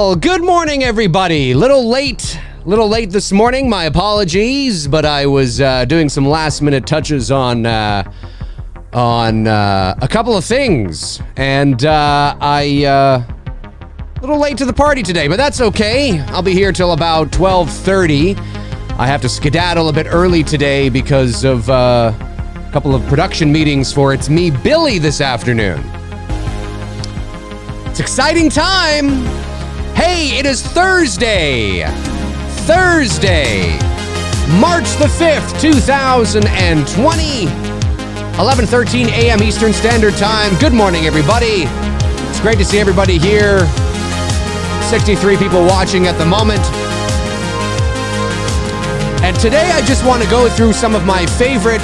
Well, good morning, everybody. Little late this morning. My apologies, but I was doing some last-minute touches on a couple of things, and a little late to the party today, but that's okay. I'll be here till about 12:30. I have to skedaddle a bit early today because of a couple of production meetings for It's Me, Billy this afternoon. It's exciting time. Hey, it is Thursday, March the 5th, 2020, 11:13 a.m. Eastern Standard Time. Good morning, everybody. It's great to see everybody here. 63 people watching at the moment. And today I just want to go through some of my favorite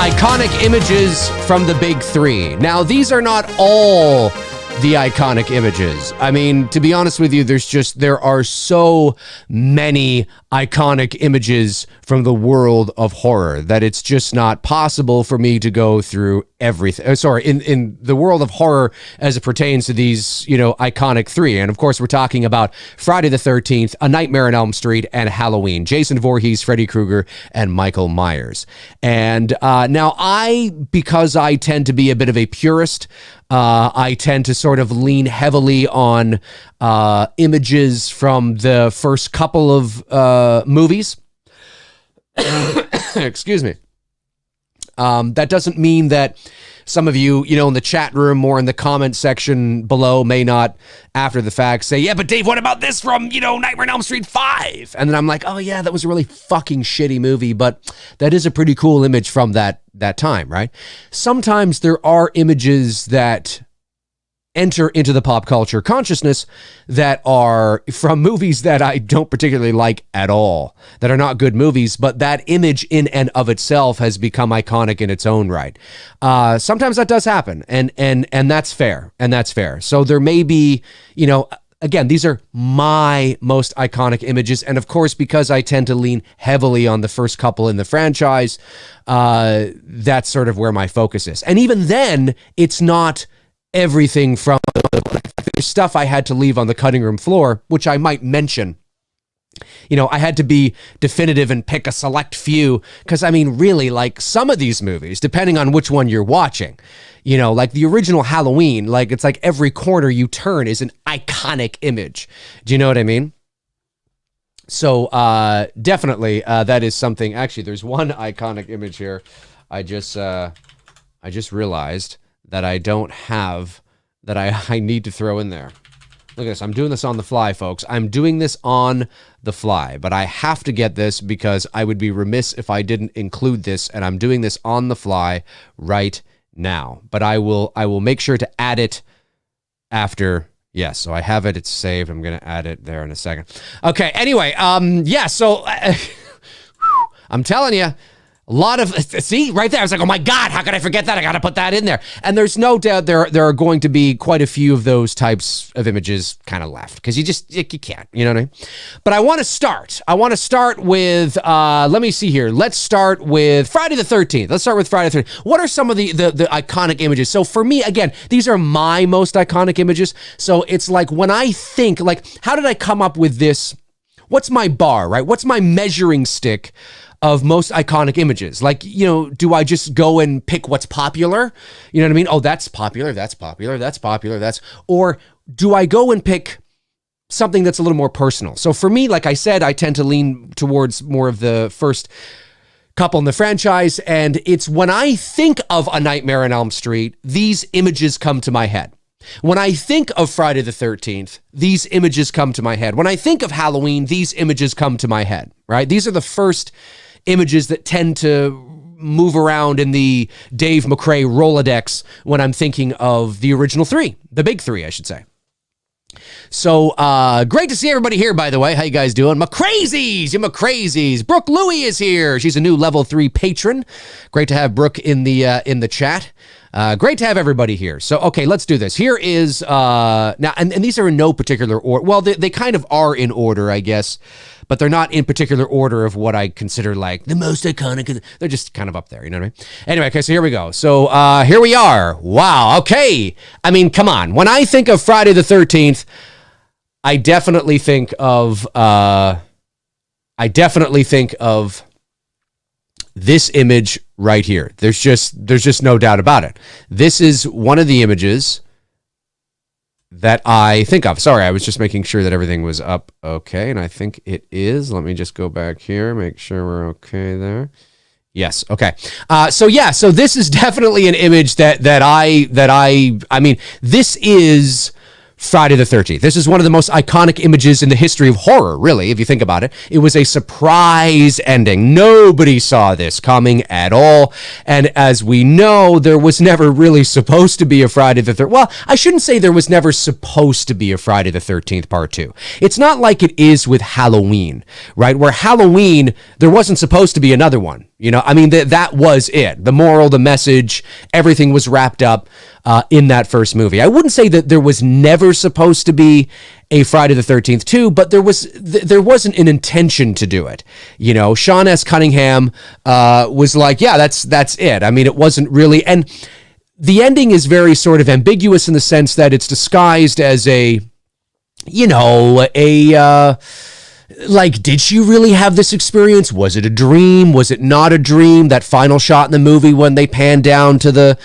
iconic images from the big three. Now, these are not all the iconic images. I mean, to be honest with you, there are so many iconic images from the world of horror that it's just not possible for me to go through everything. In the world of horror as it pertains to these, iconic three. And of course, we're talking about Friday the 13th, A Nightmare on Elm Street, and Halloween. Jason Voorhees, Freddy Krueger, and Michael Myers. And now because I tend to be a bit of a purist, I tend to sort of lean heavily on images from the first couple of movies. Excuse me. That doesn't mean that some of you, in the chat room or in the comment section below may not, after the fact, say, yeah, but Dave, what about this from, Nightmare on Elm Street 5? And then I'm like, oh yeah, that was a really fucking shitty movie, but that is a pretty cool image from that time, right? Sometimes there are images that enter into the pop culture consciousness that are from movies that I don't particularly like at all, that are not good movies, but that image in and of itself has become iconic in its own right. Sometimes that does happen, and that's fair, So there may be, again, these are my most iconic images, and of course, because I tend to lean heavily on the first couple in the franchise, that's sort of where my focus is. And even then, it's not everything from the stuff I had to leave on the cutting room floor, which I might mention. I had to be definitive and pick a select few, because I mean, really, like some of these movies, depending on which one you're watching, like the original Halloween, like it's like every corner you turn is an iconic image. Do you know what I mean? So definitely that is something. Actually, there's one iconic image here. I just realized that I don't have, that I need to throw in there. Look at this. I'm doing this on the fly, folks. I'm doing this on the fly, but I have to get this because I would be remiss if I didn't include this, and I'm doing this on the fly right now. But I will make sure to add it after. Yes, so I have it. It's saved. I'm going to add it there in a second. Okay, anyway, so I'm telling you, a lot of, see, right there, I was like, oh my God, how could I forget that? I got to put that in there. And there's no doubt there are going to be quite a few of those types of images kind of left, because you can't, you know what I mean? But I want to start with, let me see here. Let's start with Friday the 13th. What are some of the iconic images? So for me, again, these are my most iconic images. So it's like when I think, like, how did I come up with this? What's my bar, right? What's my measuring stick of most iconic images? Like, do I just go and pick what's popular? You know what I mean? Oh, that's popular. Or do I go and pick something that's a little more personal? So for me, like I said, I tend to lean towards more of the first couple in the franchise. And it's when I think of A Nightmare on Elm Street, these images come to my head. When I think of Friday the 13th, these images come to my head. When I think of Halloween, these images come to my head, right? These are the first images that tend to move around in the Dave Mcrae Rolodex when I'm thinking of the original three, the big three, I should say. So, great to see everybody here, by the way. How you guys doing? Mcrazies, you Mcrazies. Brooke Louie is here. She's a new level 3 patron. Great to have Brooke in the chat. Great to have everybody here. So, okay, let's do this. Here is, now, and these are in no particular order. Well, they kind of are in order, I guess, but they're not in particular order of what I consider like the most iconic. They're just kind of up there, you know what I mean? Anyway, okay, so here we go. So, here we are. Wow, okay. I mean, come on. When I think of Friday the 13th, I definitely think of this image right here. There's just no doubt about it. This is one of the images that I think of. Sorry, I was just making sure that everything was up okay, and I think it is. Let me just go back here, make sure we're okay there. Yes. Okay. So this is definitely an image that I mean, this is Friday the 13th. This is one of the most iconic images in the history of horror, really, if you think about it. It was a surprise ending. Nobody saw this coming at all. And as we know, there was never really supposed to be a Friday the 13th. Well, I shouldn't say there was never supposed to be a Friday the 13th Part 2. It's not like it is with Halloween, right? Where Halloween, there wasn't supposed to be another one. You know, I mean, that was it. The moral, the message, everything was wrapped up in that first movie. I wouldn't say that there was never supposed to be a Friday the 13th 2, but there wasn't an intention to do it. You know, Sean S. Cunningham was like, yeah, that's it. I mean, it wasn't really, and the ending is very sort of ambiguous in the sense that it's disguised as like, did she really have this experience? Was it a dream? Was it not a dream? That final shot in the movie when they pan down to the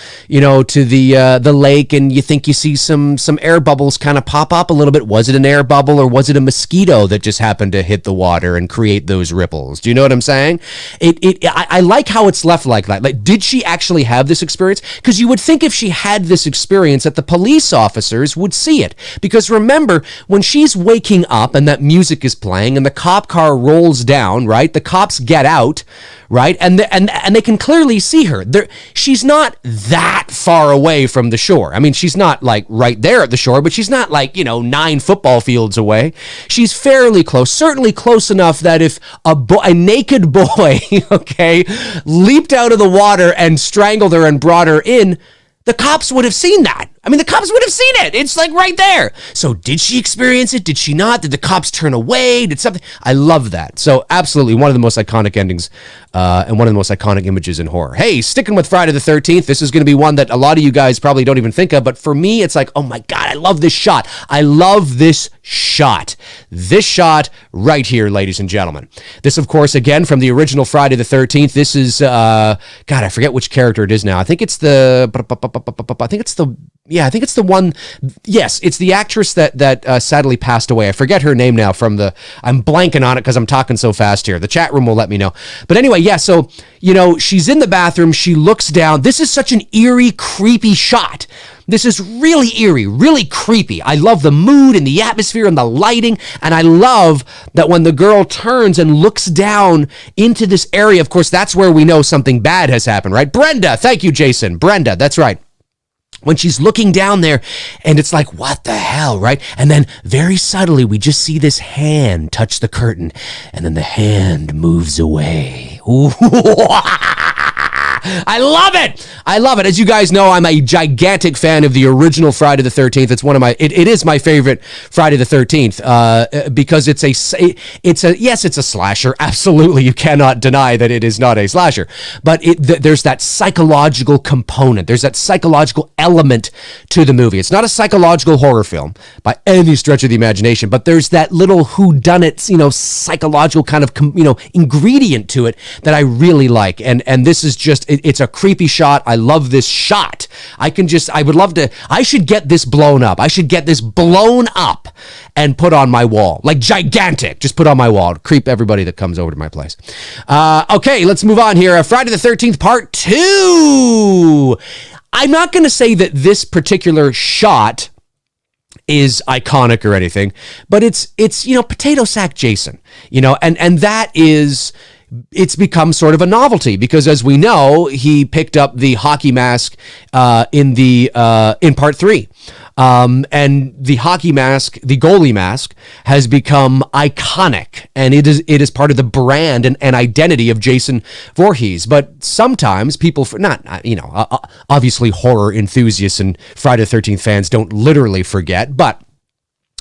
lake and you think you see some air bubbles kind of pop up a little bit. Was it an air bubble or was it a mosquito that just happened to hit the water and create those ripples? Do you know what I'm saying? I like how it's left like that. Like, did she actually have this experience? Because you would think if she had this experience that the police officers would see it. Because remember, when she's waking up and that music is playing and the cop car rolls down, right? The cops get out, right? And they can clearly see her. She's not that far away from the shore. I mean, she's not like right there at the shore, but she's not like, 9 football fields away. She's fairly close, certainly close enough that if a naked boy, okay, leaped out of the water and strangled her and brought her in, the cops would have seen that. I mean, the cops would have seen it. It's like right there. So did she experience it? Did she not? Did the cops turn away? Did something? I love that. So absolutely one of the most iconic endings and one of the most iconic images in horror. Hey, sticking with Friday the 13th, this is going to be one that a lot of you guys probably don't even think of, but for me, it's like, oh my God, I love this shot. I love this shot. This shot right here, ladies and gentlemen. This, of course, again, from the original Friday the 13th. This is, God, I forget which character it is now. I think it's the one. Yes, it's the actress that sadly passed away. I forget her name now I'm blanking on it because I'm talking so fast here. The chat room will let me know. But anyway, yeah, so, she's in the bathroom. She looks down. This is such an eerie, creepy shot. This is really eerie, really creepy. I love the mood and the atmosphere and the lighting. And I love that when the girl turns and looks down into this area, of course, that's where we know something bad has happened, right? Brenda, thank you, Jason. Brenda, that's right. When she's looking down there and it's like, what the hell, right? And then very subtly, we just see this hand touch the curtain and then the hand moves away. Ooh. I love it. I love it. As you guys know, I'm a gigantic fan of the original Friday the 13th. It's one of it is my favorite Friday the 13th because it's a slasher. Absolutely. You cannot deny that it is not a slasher, but there's that psychological component. There's that psychological element to the movie. It's not a psychological horror film by any stretch of the imagination, but there's that little whodunit, psychological kind of, ingredient to it that I really like. And this is just, it's a creepy shot. I love this shot. I should get this blown up. I should get this blown up and put on my wall, like gigantic, just put on my wall to creep everybody that comes over to my place. Okay, let's move on here. Friday the 13th Part 2. I'm not going to say that this particular shot is iconic or anything, but it's potato sack Jason, and that is, it's become sort of a novelty because, as we know, he picked up the hockey mask in Part 3. And the hockey mask, the goalie mask, has become iconic, and it is part of the brand and identity of Jason Voorhees. But sometimes people, obviously horror enthusiasts and Friday the 13th fans don't literally forget, but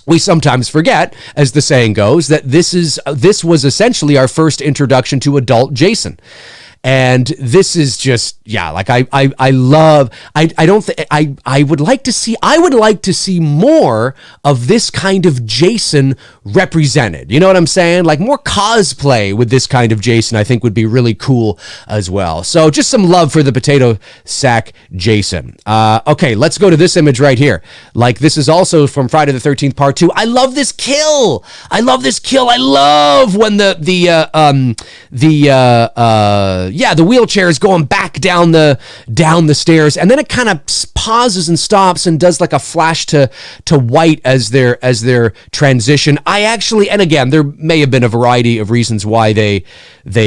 we sometimes forget, as the saying goes, that this was essentially our first introduction to adult Jason. And this is just, yeah, like I love, I don't think, I would like to see more of this kind of Jason represented. You know what I'm saying? Like more cosplay with this kind of Jason, I think would be really cool as well. So just some love for the potato sack Jason. Okay, let's go to this image right here. Like this is also from Friday the 13th Part 2. I love this kill. I love when the wheelchair is going back down the stairs, and then it kind of pauses and stops and does like a flash to white as their transition. I actually, and again, there may have been a variety of reasons why they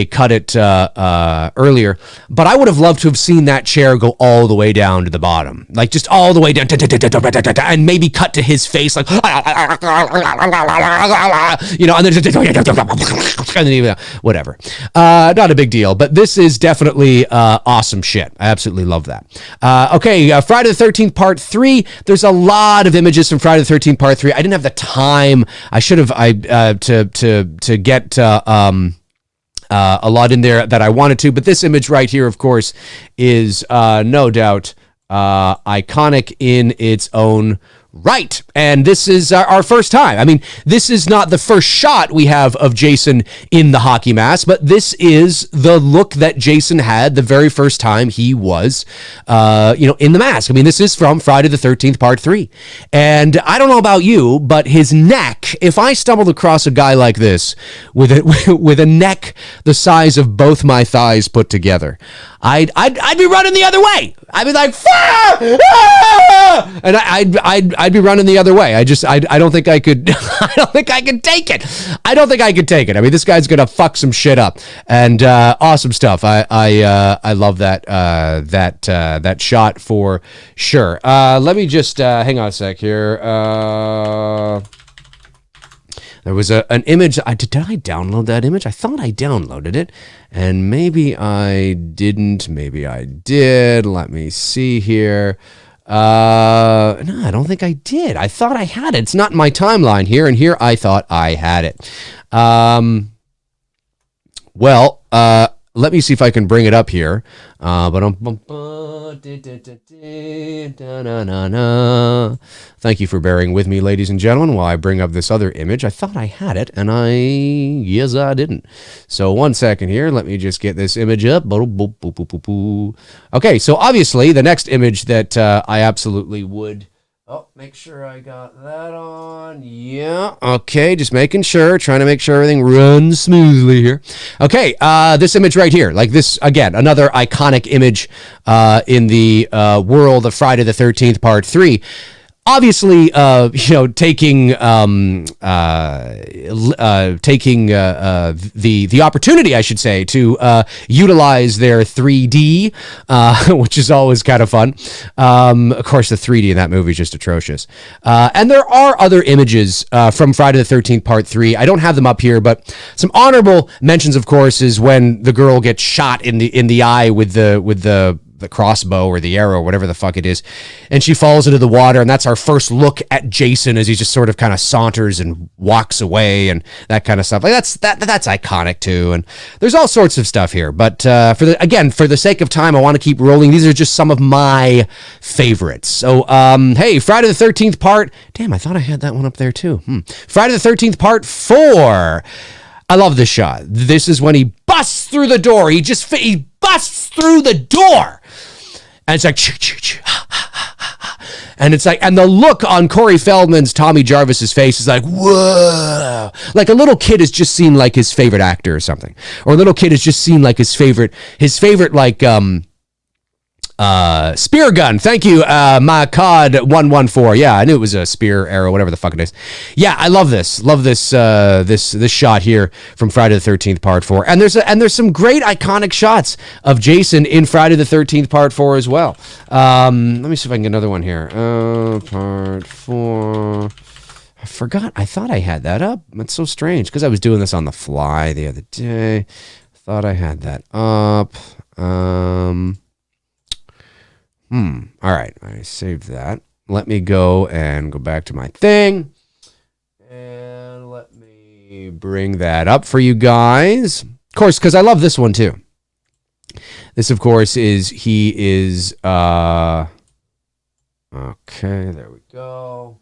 cut it earlier, but I would have loved to have seen that chair go all the way down to the bottom, like just all the way down, and maybe cut to his face, like, you know, and then whatever. Not a big deal, but this is definitely awesome shit. I absolutely love that. Okay, Friday the 13th Part 3. There's a lot of images from Friday the 13th Part 3. I didn't have the time. I should have to get a lot in there that I wanted to, but this image right here, of course, is no doubt iconic in its own right. And this is our first time. I mean, this is not the first shot we have of Jason in the hockey mask, but this is the look that Jason had the very first time he was, in the mask. I mean, this is from Friday the 13th Part 3. And I don't know about you, but his neck, if I stumbled across a guy like this with a neck the size of both my thighs put together, I'd be running the other way. I'd be like, and I'd be running the other way. I don't think I could. I don't think I could take it. I mean, this guy's gonna fuck some shit up, and awesome stuff. I love that shot for sure. Let me just hang on a sec here. There was an image. Did I download that image? I thought I downloaded it, and maybe I didn't. Maybe I did. Let me see here. No, I don't think I did. I thought I had it. It's not in my timeline here, and here I thought I had it. Let me see if I can bring it up here. Thank you for bearing with me, ladies and gentlemen, while I bring up this other image. I thought I had it, and I didn't. So 1 second here. Let me just get this image up. Okay, so obviously the next image that I absolutely would... Oh, make sure I got that on. Yeah. Okay, just making sure. Trying to make sure everything runs smoothly here. Okay, this image right here. Like this, again, another iconic image in the world of Friday the 13th Part 3. Obviously, taking the opportunity, I should say, to utilize their 3D, which is always kind of fun. Of course, the 3D in that movie is just atrocious. And there are other images from Friday the 13th Part 3. I don't have them up here, but some honorable mentions, of course, is when the girl gets shot in the eye with the crossbow or the arrow, whatever the fuck it is, and she falls into the water, and that's our first look at Jason as he just sort of kind of saunters and walks away and that kind of stuff. Like that's iconic too, and there's all sorts of stuff here. But for the sake of time, I want to keep rolling. These are just some of my favorites. So hey, Friday the 13th Part. Damn, I thought I had that one up there too. Friday the 13th Part 4. I love this shot. This is when he busts through the door. He busts through the door. And it's like, and it's like, and the look on Corey Feldman's Tommy Jarvis's face is like, whoa. Like a little kid has just seen like his favorite actor or something. Or a little kid has just seen like his favorite like, spear gun. Thank you, my COD 114. Yeah, I knew it was a spear arrow, whatever the fuck it is. Yeah, I love this. This shot here from Friday the 13th Part 4. And there's some great iconic shots of Jason in Friday the 13th Part 4 as well. Let me see if I can get another one here. Part 4. I forgot. I thought I had that up. That's so strange because I was doing this on the fly the other day. Thought I had that up. All right, I saved that. Let me go back to my thing. And let me bring that up for you guys. Of course, because I love this one too. This, of course, he is, okay, there we go.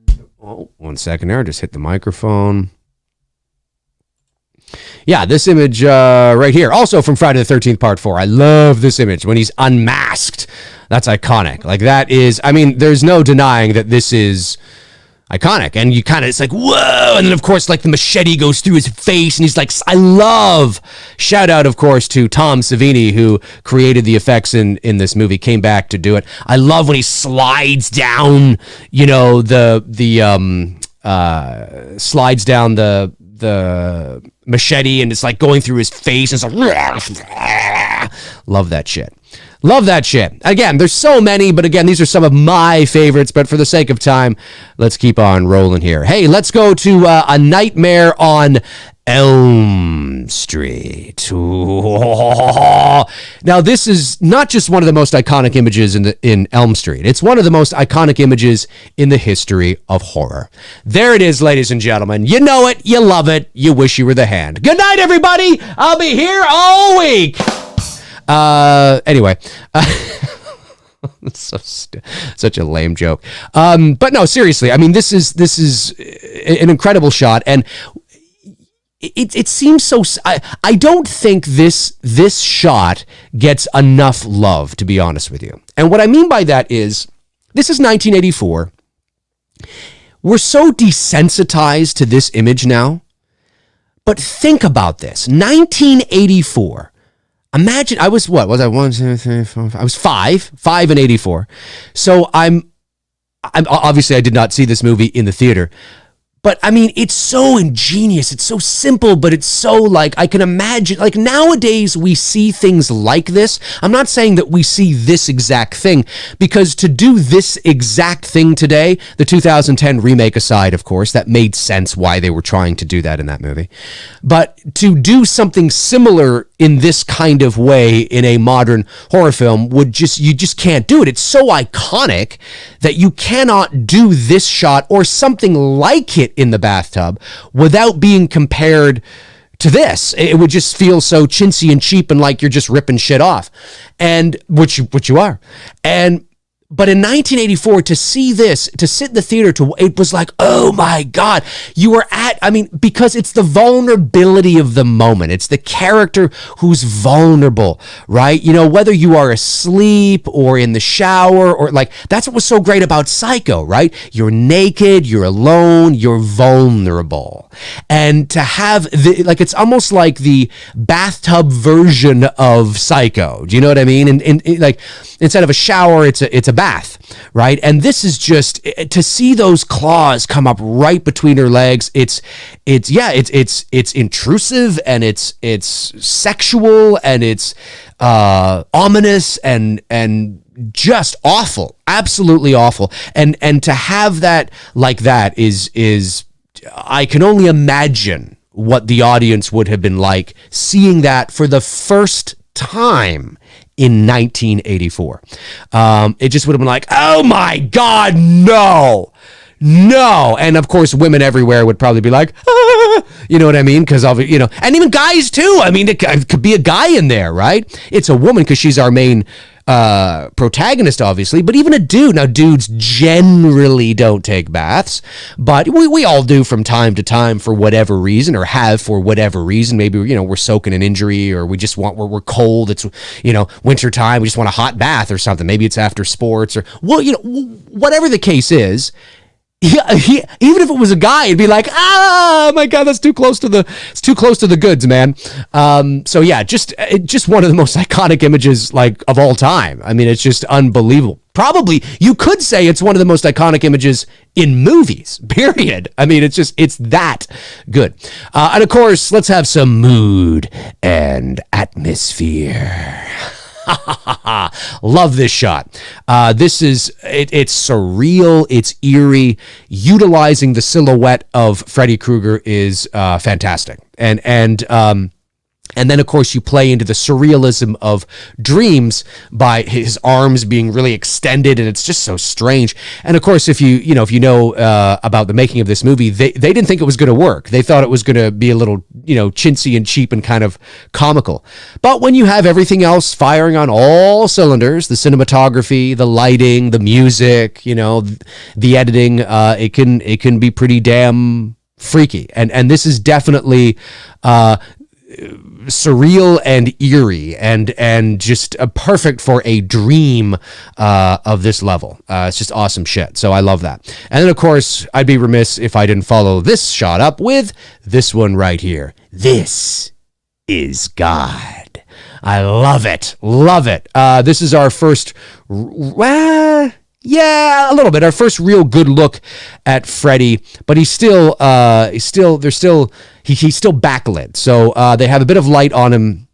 And, oh, 1 second there, just hit the microphone. Yeah, this image right here, also from Friday the 13th, Part 4. I love this image when he's unmasked. That's iconic. Like, that is, I mean, there's no denying that this is iconic. And you kind of, it's like, whoa. And then, of course, like the machete goes through his face and he's like, I love, shout out, of course, to Tom Savini, who created the effects in this movie, came back to do it. I love when he slides down, you know, slides down the machete and it's like going through his face and it's like, love that shit. Love that shit. Again, there's so many, but again, these are some of my favorites, but for the sake of time, let's keep on rolling here. Hey, let's go to A Nightmare on Elm Street. Now, this is not just one of the most iconic images in Elm Street. It's one of the most iconic images in the history of horror. There it is, ladies and gentlemen. You know it, you love it, you wish you were the hand. Good night, everybody. I'll be here all week. Anyway, such a lame joke. But no, seriously, I mean, this is an incredible shot, and it seems so. I don't think this shot gets enough love, to be honest with you. And what I mean by that is, this is 1984. We're so desensitized to this image now, but think about this: 1984. Imagine, I was what? Was I 1, 2, 3, 4, 5? I was five in 84. So I'm obviously I did not see this movie in the theater. But I mean, it's so ingenious. It's so simple, but it's so like, I can imagine, like nowadays we see things like this. I'm not saying that we see this exact thing, because to do this exact thing today, the 2010 remake aside, of course, that made sense why they were trying to do that in that movie. But to do something similar in this kind of way in a modern horror film you just can't do it. It's so iconic that you cannot do this shot or something like it in the bathtub without being compared to this. It would just feel so chintzy and cheap and like you're just ripping shit off, and which you are. But in 1984, to see this, to sit in the theater, it was like, oh my God, because it's the vulnerability of the moment. It's the character who's vulnerable, right? You know, whether you are asleep or in the shower or like, that's what was so great about Psycho, right? You're naked, you're alone, you're vulnerable. And to have, it's almost like the bathtub version of Psycho. Do you know what I mean? And like, instead of a shower, it's a bath, right? And this is just, to see those claws come up right between her legs. It's intrusive, and it's sexual, and it's ominous, and just awful, absolutely awful. And to have that like that is I can only imagine what the audience would have been like seeing that for the first time in 1984. It just would have been like, oh my God, no. And of course, women everywhere would probably be like, ah, you know what I mean? Because, you know, and even guys too. I mean, it could be a guy in there, right? It's a woman because she's our main protagonist, obviously, but even a dude. Now, dudes generally don't take baths, but we all do from time to time for whatever reason, or have for whatever reason. Maybe, you know, we're soaking an injury, or we're cold. It's, you know, winter time. We just want a hot bath or something. Maybe it's after sports, or, well, you know, whatever the case is. Even if it was a guy, it'd be like, oh my God, that's too close to the goods, man. So yeah, just one of the most iconic images like of all time. I mean, it's just unbelievable. Probably you could say it's one of the most iconic images in movies, period. I mean, it's that good. And of course, let's have some mood and atmosphere. Love this shot. This is it's surreal, it's eerie. Utilizing the silhouette of Freddy Krueger is fantastic. And And then, of course, you play into the surrealism of dreams by his arms being really extended, and it's just so strange. And of course, if you know about the making of this movie, they didn't think it was going to work. They thought it was going to be a little, chintzy and cheap and kind of comical. But when you have everything else firing on all cylinders, the cinematography, the lighting, the music, the editing, it can be pretty damn freaky. And this is definitely surreal and eerie and just perfect for a dream of this level. It's just awesome shit. So I love that. And then, of course, I'd be remiss if I didn't follow this shot up with this one right here. This is God. I love it. Love it. This is our first... yeah, a little bit. Our first real good look at Freddy, but he's still backlit. So they have a bit of light on him,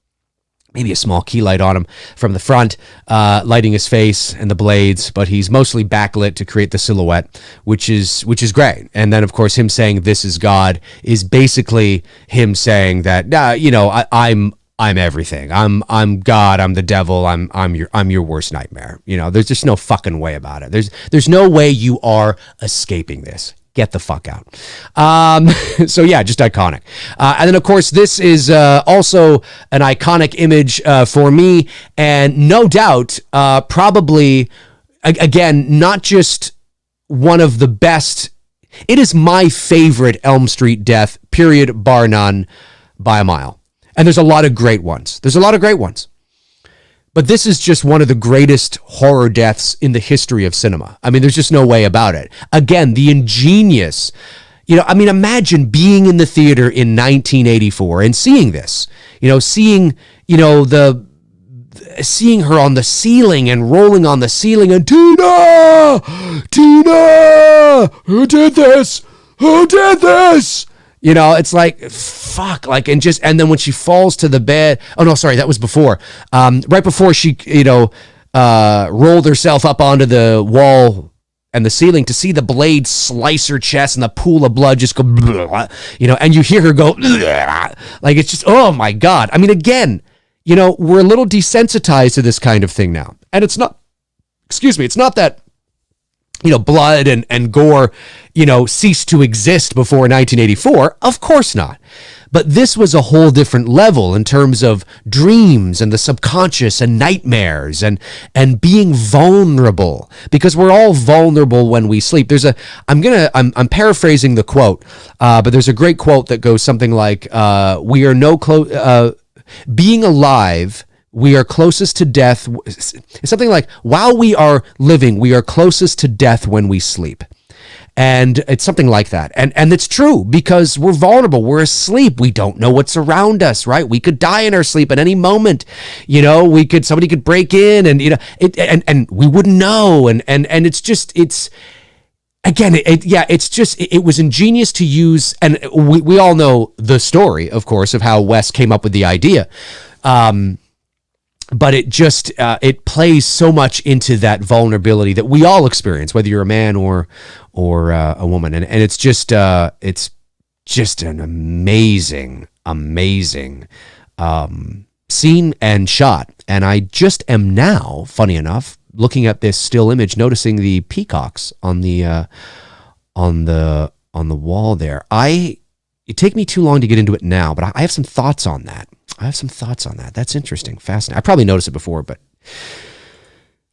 maybe a small key light on him from the front, lighting his face and the blades, but he's mostly backlit to create the silhouette, which is great. And then, of course, him saying "This is God" is basically him saying that, I'm everything. I'm God. I'm the devil. I'm your worst nightmare. There's just no fucking way about it. There's no way you are escaping this. Get the fuck out. So yeah, just iconic. And then, of course, this is also an iconic image for me, and no doubt, probably, again, not just one of the best. It is my favorite Elm Street death, period, bar none, by a mile. And there's a lot of great ones. But this is just one of the greatest horror deaths in the history of cinema. I mean, there's just no way about it. Again, the ingenious, imagine being in the theater in 1984 and seeing this, seeing her on the ceiling and rolling on the ceiling and Tina, who did this? It's like, fuck, and then when she falls to the bed, oh no, sorry, that was before, right before she, rolled herself up onto the wall and the ceiling to see the blade slice her chest and the pool of blood just go, and you hear her go, like, it's just, oh my God. I mean, again, we're a little desensitized to this kind of thing now. And it's not that, blood and gore, ceased to exist before 1984. Of course not. But this was a whole different level in terms of dreams and the subconscious and nightmares and being vulnerable, because we're all vulnerable when we sleep. I'm paraphrasing the quote, but there's a great quote that goes something like, we are being alive, we are closest to death. It's something like, while we are living, we are closest to death when we sleep. And it's something like that. And it's true, because we're vulnerable. We're asleep. We don't know what's around us, right? We could die in our sleep at any moment. Somebody could break in and, and we wouldn't know. And it was ingenious to use. And we all know the story, of course, of how Wes came up with the idea. But it just, it plays so much into that vulnerability that we all experience, whether you're a man or a woman. And it's just an amazing scene and shot. And I just am now, funny enough, looking at this still image, noticing the peacocks on the wall there. It take me too long to get into it now, but I have some thoughts on that. That's interesting. Fascinating. I probably noticed it before, but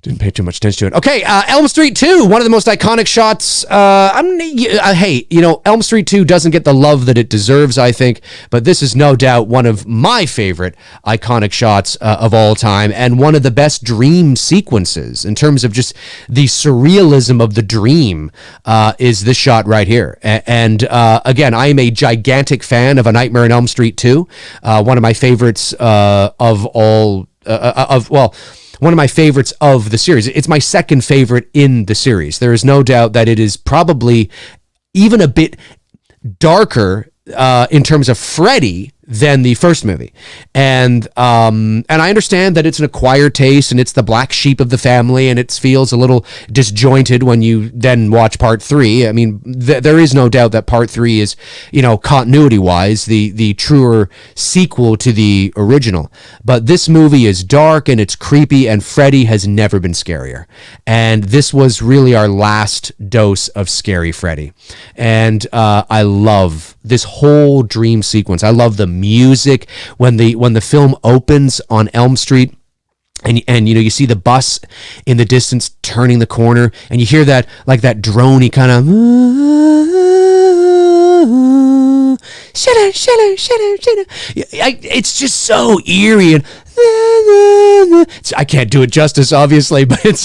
didn't pay too much attention to it. Okay, Elm Street 2, one of the most iconic shots. Hey, Elm Street 2 doesn't get the love that it deserves, I think, but this is no doubt one of my favorite iconic shots of all time, and one of the best dream sequences in terms of just the surrealism of the dream is this shot right here. And again, I am a gigantic fan of A Nightmare on Elm Street 2, one of my favorites one of my favorites of the series. It's my second favorite in the series. There is no doubt that it is probably even a bit darker in terms of Freddy than the first movie. And I understand that it's an acquired taste and it's the black sheep of the family and it feels a little disjointed when you then watch part 3. I mean, there is no doubt that part 3 is, continuity wise, the truer sequel to the original. But this movie is dark and it's creepy, and Freddy has never been scarier. And this was really our last dose of scary Freddy. And I love this whole dream sequence. I love the music when the film opens on Elm Street, and you see the bus in the distance turning the corner, and you hear that droney kind of it's just so eerie, and I can't do it justice, obviously, but it's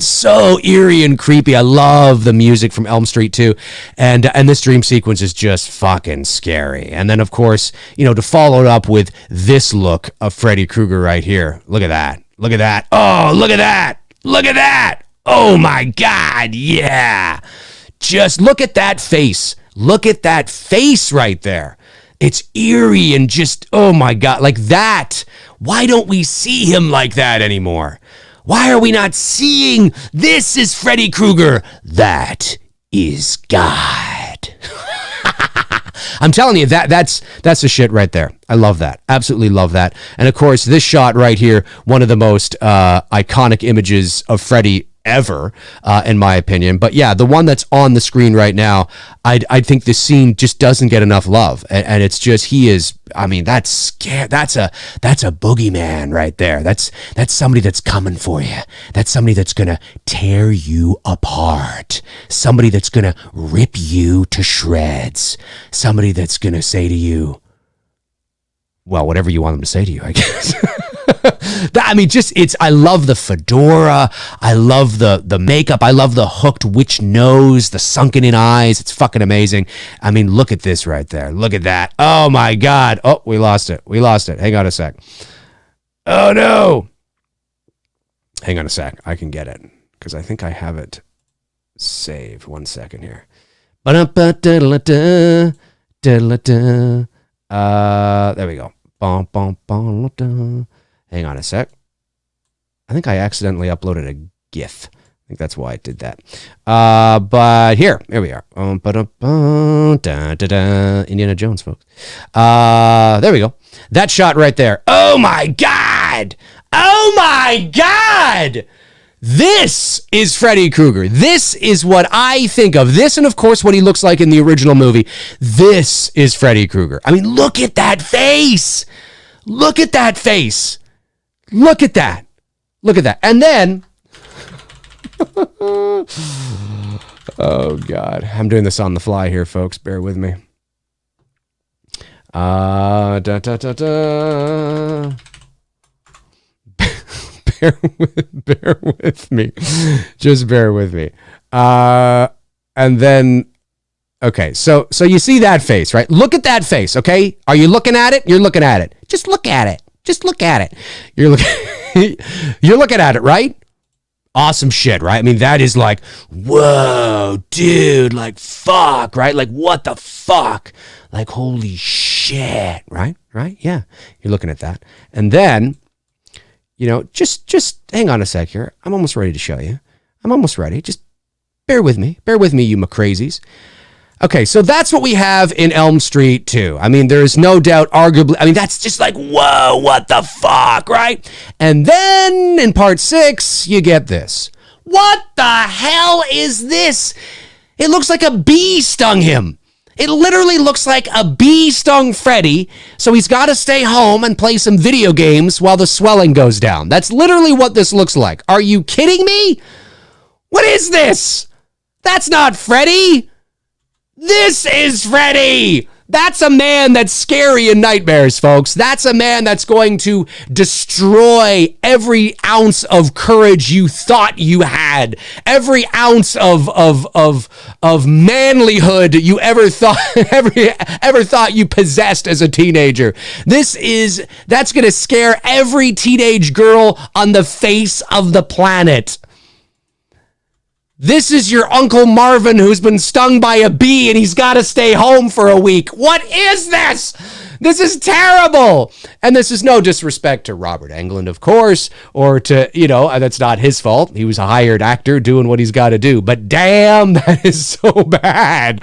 so eerie and creepy. I love the music from Elm Street 2, and this dream sequence is just fucking scary. And then, of course, to follow it up with this look of Freddy Krueger right here. Look at that. Look at that. Oh, look at that. Look at that. Oh my God. Yeah. Just look at that face. Look at that face right there. It's eerie and just, oh my God, like that. Why don't we see him like that anymore? Why are we not seeing this is Freddy Krueger? That is God. I'm telling you, that's the shit right there. I love that. Absolutely love that. And of course, this shot right here, one of the most iconic images of Freddy ever, in my opinion. But yeah, the one that's on the screen right now, I think this scene just doesn't get enough love, and it's just, he is, I mean, that's scary. That's a boogeyman right there. That's somebody that's coming for you. That's somebody that's gonna tear you apart. Somebody that's gonna rip you to shreds. Somebody that's gonna say to you, well, whatever you want them to say to you, I guess. I mean, I love the fedora. I love the makeup. I love the hooked witch nose, the sunken in eyes. It's fucking amazing. I mean, look at this right there. Look at that. Oh my God. Oh, we lost it. Hang on a sec. Oh no. Hang on a sec. I can get it because I think I have it saved. 1 second here. There we go. Hang on a sec. I think I accidentally uploaded a GIF. I think that's why I did that. But here we are. Indiana Jones, folks. There we go. That shot right there. Oh my God! Oh my God! This is Freddy Krueger. This is what I think of. This, and of course what he looks like in the original movie. This is Freddy Krueger. I mean, look at that face. Look at that face. Look at that. Look at that. And then, oh God, I'm doing this on the fly here, folks. Bear with me. Bear with me. Just bear with me. And then, okay, so you see that face, right? Look at that face, okay? Are you looking at it? You're looking at it. Just look at it. Just look at it. You're looking at it, right? Awesome shit, right? I mean, that is like, whoa, dude, like, fuck, right? Like, what the fuck? Like, holy shit, right? Right? Yeah, you're looking at that. And then, just hang on a sec here. I'm almost ready to show you. I'm almost ready. Just bear with me. Bear with me, you Mcrazies. Okay, so that's what we have in Elm Street 2. I mean, there's no doubt, arguably, I mean, that's just like, whoa, what the fuck, right? And then in part 6, you get this. What the hell is this? It looks like a bee stung him. It literally looks like a bee stung Freddy, so he's got to stay home and play some video games while the swelling goes down. That's literally what this looks like. Are you kidding me? What is this? That's not Freddy. This is Freddy! That's a man that's scary in nightmares, folks. That's a man that's going to destroy every ounce of courage you thought you had, every ounce of manlyhood you ever thought you possessed as a teenager. That's going to scare every teenage girl on the face of the planet. This is your Uncle Marvin who's been stung by a bee and he's got to stay home for a week. What is this? This is terrible. And this is no disrespect to Robert Englund, of course, or to, that's not his fault. He was a hired actor doing what he's got to do. But damn, that is so bad.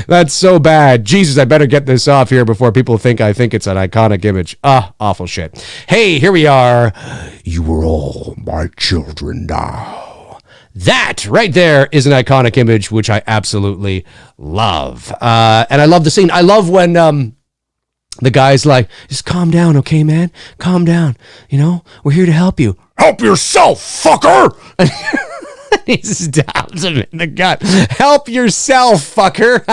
That's so bad. Jesus, I better get this off here before people think I think it's an iconic image. Awful shit. Hey, here we are. You were all my children now. That right there is an iconic image, which I absolutely love. And I love the scene. I love when the guy's like, just calm down, okay, man? Calm down. We're here to help you. Help yourself, fucker! He stabs him in the gut. Help yourself, fucker.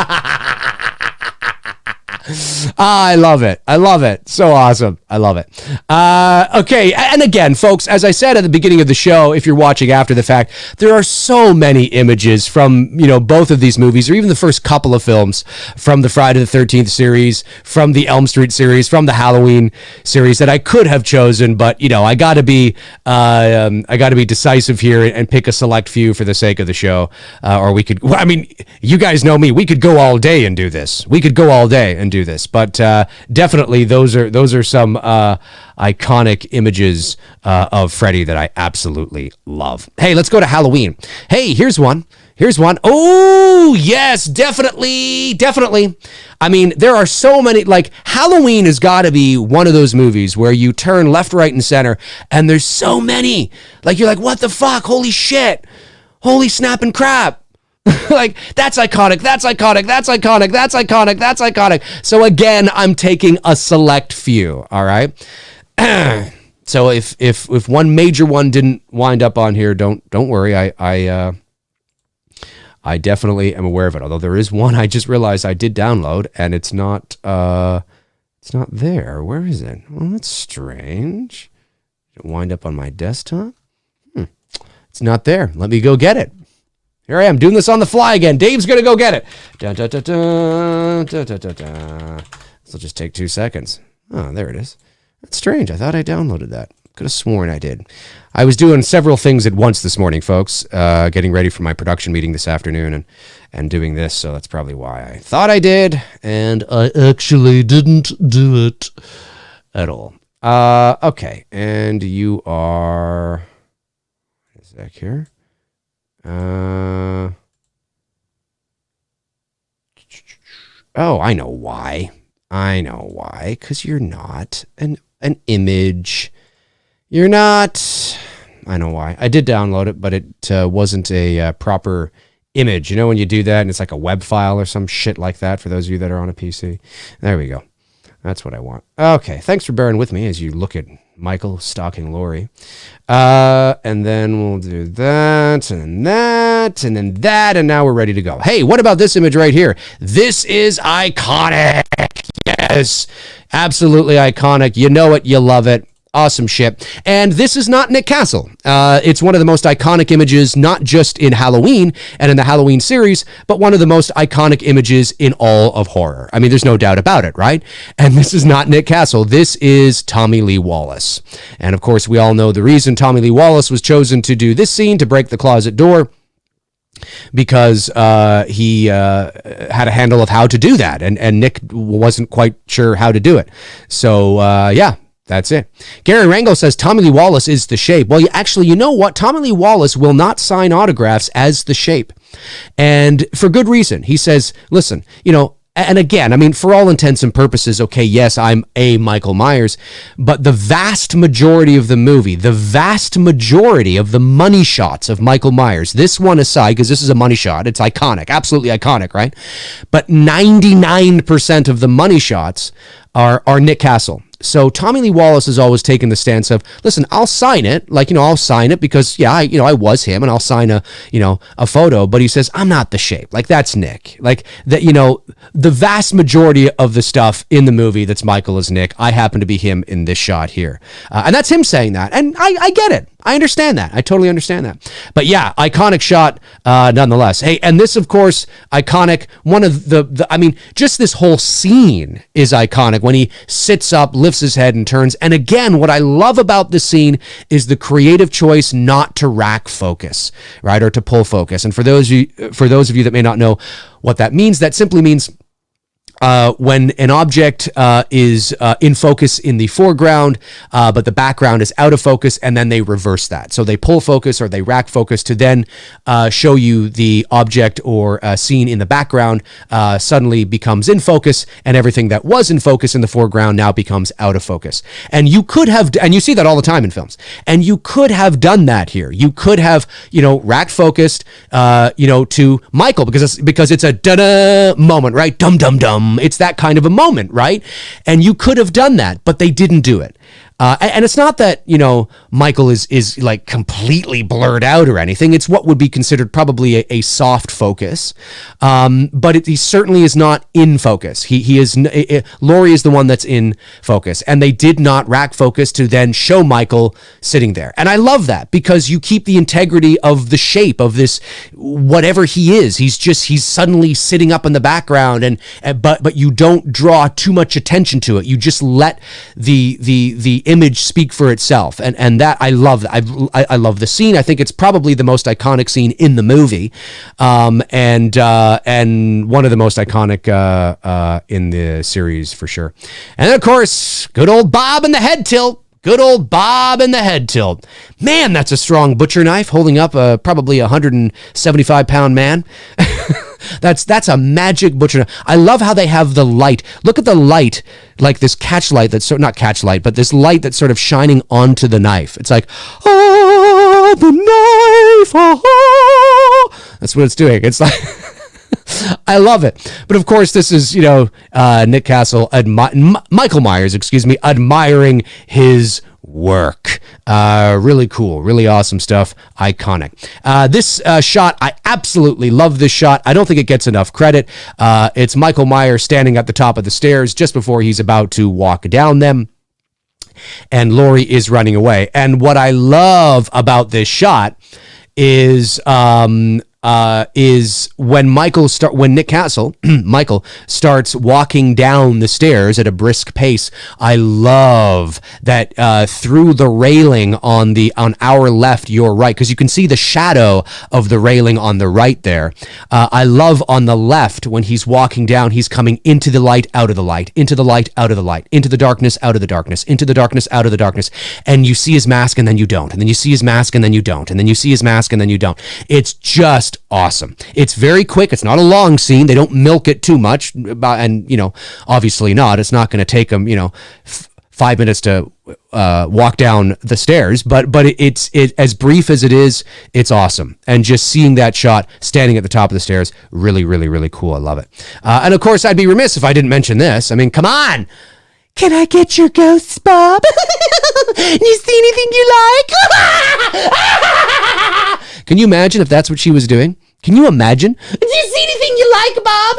I love it. I love it. So awesome. I love it. Okay. And again, folks, as I said at the beginning of the show, if you're watching after the fact, there are so many images from, both of these movies, or even the first couple of films from the Friday the 13th series, from the Elm Street series, from the Halloween series that I could have chosen, but I gotta be decisive here and pick a select few for the sake of the show. Or we could, you guys know me. We could go all day and do this. We could go all day and do this, but definitely those are some iconic images of Freddy that I absolutely love. Hey, let's go to Halloween. Hey, here's one. Oh, yes, definitely. There are so many, Halloween has got to be one of those movies where you turn left, right, and center, and there's so many. You're like, what the fuck? Holy shit. Holy snap and crap. That's iconic. So again, I'm taking a select few. All right. So if one major one didn't wind up on here, don't worry. I definitely am aware of it. Although there is one I just realized I did download and it's not there. Where is it? Well, that's strange. Did it wind up on my desktop? It's not there. Let me go get it. Here I am doing this on the fly again. Dave's going to go get it. This will just take 2 seconds. Oh, there it is. That's strange. I thought I downloaded that. Could have sworn I did. I was doing several things at once this morning, folks. Getting ready for my production meeting this afternoon and doing this. So that's probably why I thought I did. And I actually didn't do it at all. Okay. And you are... a sec here. Oh, I know why. Because you're not an image. You're not. I know why. I did download it, but it wasn't a proper image. When you do that and it's like a web file or some shit like that for those of you that are on a PC. There we go. That's what I want. Okay. Thanks for bearing with me as you look at Michael stalking Lori. And then we'll do that, and then that, and then that, and now we're ready to go. Hey, what about this image right here? This is iconic. Yes, absolutely iconic. You know it, you love it. Awesome shit. And this is not Nick Castle. It's one of the most iconic images, not just in Halloween and in the Halloween series, but one of the most iconic images in all of horror. There's no doubt about it, right? And this is not Nick Castle. This is Tommy Lee Wallace. And of course, we all know the reason Tommy Lee Wallace was chosen to do this scene, to break the closet door, because he had a handle of how to do that. And Nick wasn't quite sure how to do it. So, yeah. That's it. Gary Rango says Tommy Lee Wallace is the Shape. Well, you know what? Tommy Lee Wallace will not sign autographs as the Shape. And for good reason. He says, listen, and again, for all intents and purposes, okay, yes, I'm a Michael Myers, but the vast majority of the movie, the vast majority of the money shots of Michael Myers, this one aside, because this is a money shot, it's iconic, absolutely iconic, right? But 99% of the money shots are Nick Castle. So Tommy Lee Wallace has always taken the stance of, listen, I'll sign it. I'll sign it because, yeah, I was him and I'll sign a photo. But he says, I'm not the Shape. That's Nick. The vast majority of the stuff in the movie that's Michael is Nick. I happen to be him in this shot here. And that's him saying that. And I get it. I understand that. I totally understand that. But yeah, iconic shot nonetheless. Hey, and this, of course, iconic. One of I mean, just this whole scene is iconic when he sits up, lifts his head, and turns. And again, what I love about this scene is the creative choice not to rack focus, right, or to pull focus. And for those of you that may not know what that means, that simply means when an object is in focus in the foreground, but the background is out of focus, and then they reverse that. So they pull focus or they rack focus to then show you the object or scene in the background suddenly becomes in focus, and everything that was in focus in the foreground now becomes out of focus. And you could have, and you see that all the time in films, and you could have done that here. You could have, rack focused, to Michael because it's a da-da moment, right? Dum dum dum. It's that kind of a moment, right? And you could have done that, but they didn't do it. And it's not that, Michael is like completely blurred out or anything. It's what would be considered probably a soft focus. But he certainly is not in focus. He is, Laurie is the one that's in focus, and they did not rack focus to then show Michael sitting there. And I love that because you keep the integrity of the shape of this, whatever he is. He's suddenly sitting up in the background but you don't draw too much attention to it. You just let the image speak for itself, and that I love. I love the scene. I think it's probably the most iconic scene in the movie, and one of the most iconic in the series for sure. And then, of course, good old Bob and the head tilt. Good old Bob and the head tilt. Man, that's a strong butcher knife holding up probably 175-pound man. That's a magic butcher knife. I love how they have the light. Look at the light, like this catch light that's not catch light, but this light that's sort of shining onto the knife. It's like, oh, the knife, oh. That's what it's doing. It's like, I love it. But of course, this is, Nick Castle, Michael Myers, admiring his work. Really cool, really awesome stuff. Iconic. This shot, I absolutely love this shot. I don't think it gets enough credit. It's Michael Myers standing at the top of the stairs just before he's about to walk down them, and Laurie is running away. And what I love about this shot is when Nick Castle, Michael, starts walking down the stairs at a brisk pace. I love that through the railing on our left, your right, because you can see the shadow of the railing on the right there. I love on the left when he's walking down, he's coming into the light, out of the light, into the light, out of the light, into the darkness, out of the darkness, into the darkness, out of the darkness. And you see his mask and then you don't. And then you see his mask and then you don't. And then you see his mask and then you don't. It's just awesome. It's very quick. It's not a long scene. They don't milk it too much. And, obviously not. It's not going to take them, 5 minutes to walk down the stairs. But it's as brief as it is, it's awesome. And just seeing that shot standing at the top of the stairs, really, really, really cool. I love it. And of course, I'd be remiss if I didn't mention this. I mean, come on. Can I get your ghosts, Bob? You see anything you like? Can you imagine if that's what she was doing? Can you imagine? Do you see anything you like, Bob?